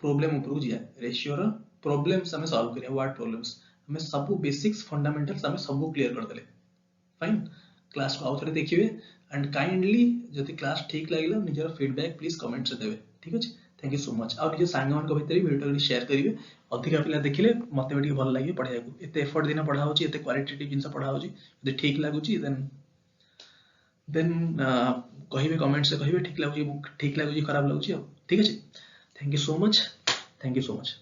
प्रॉब्लम ऊपर जिया रेशियो रो प्रॉब्लम्स हमें सॉल्व करिया वर्ड प्रॉब्लम्स हमें सब बेसिक्स फंडामेंटल्स हमें सब क्लियर कर देले. फाइन. क्लास को आउथरे देखिबे एंड काइंडली जदि क्लास ठीक लगिला निजर फीडबैक प्लीज कमेंट से देबे ठीक अछि थैंक यू सो मच आ निज सांग मान भितर वीडियो शेयर करिवे अधिका पिला देखिले मते भी भल लागे पढ़ाया को एते एफर्ट दिन पढ़ा होची एते क्वालिटेटिव जिंस पढ़ा होची यदि ठीक लागुची देन कहिबे कमेंट से कहिबे ठीक लागुची खराब लागुची ठीक अछि थैंक यू सो मच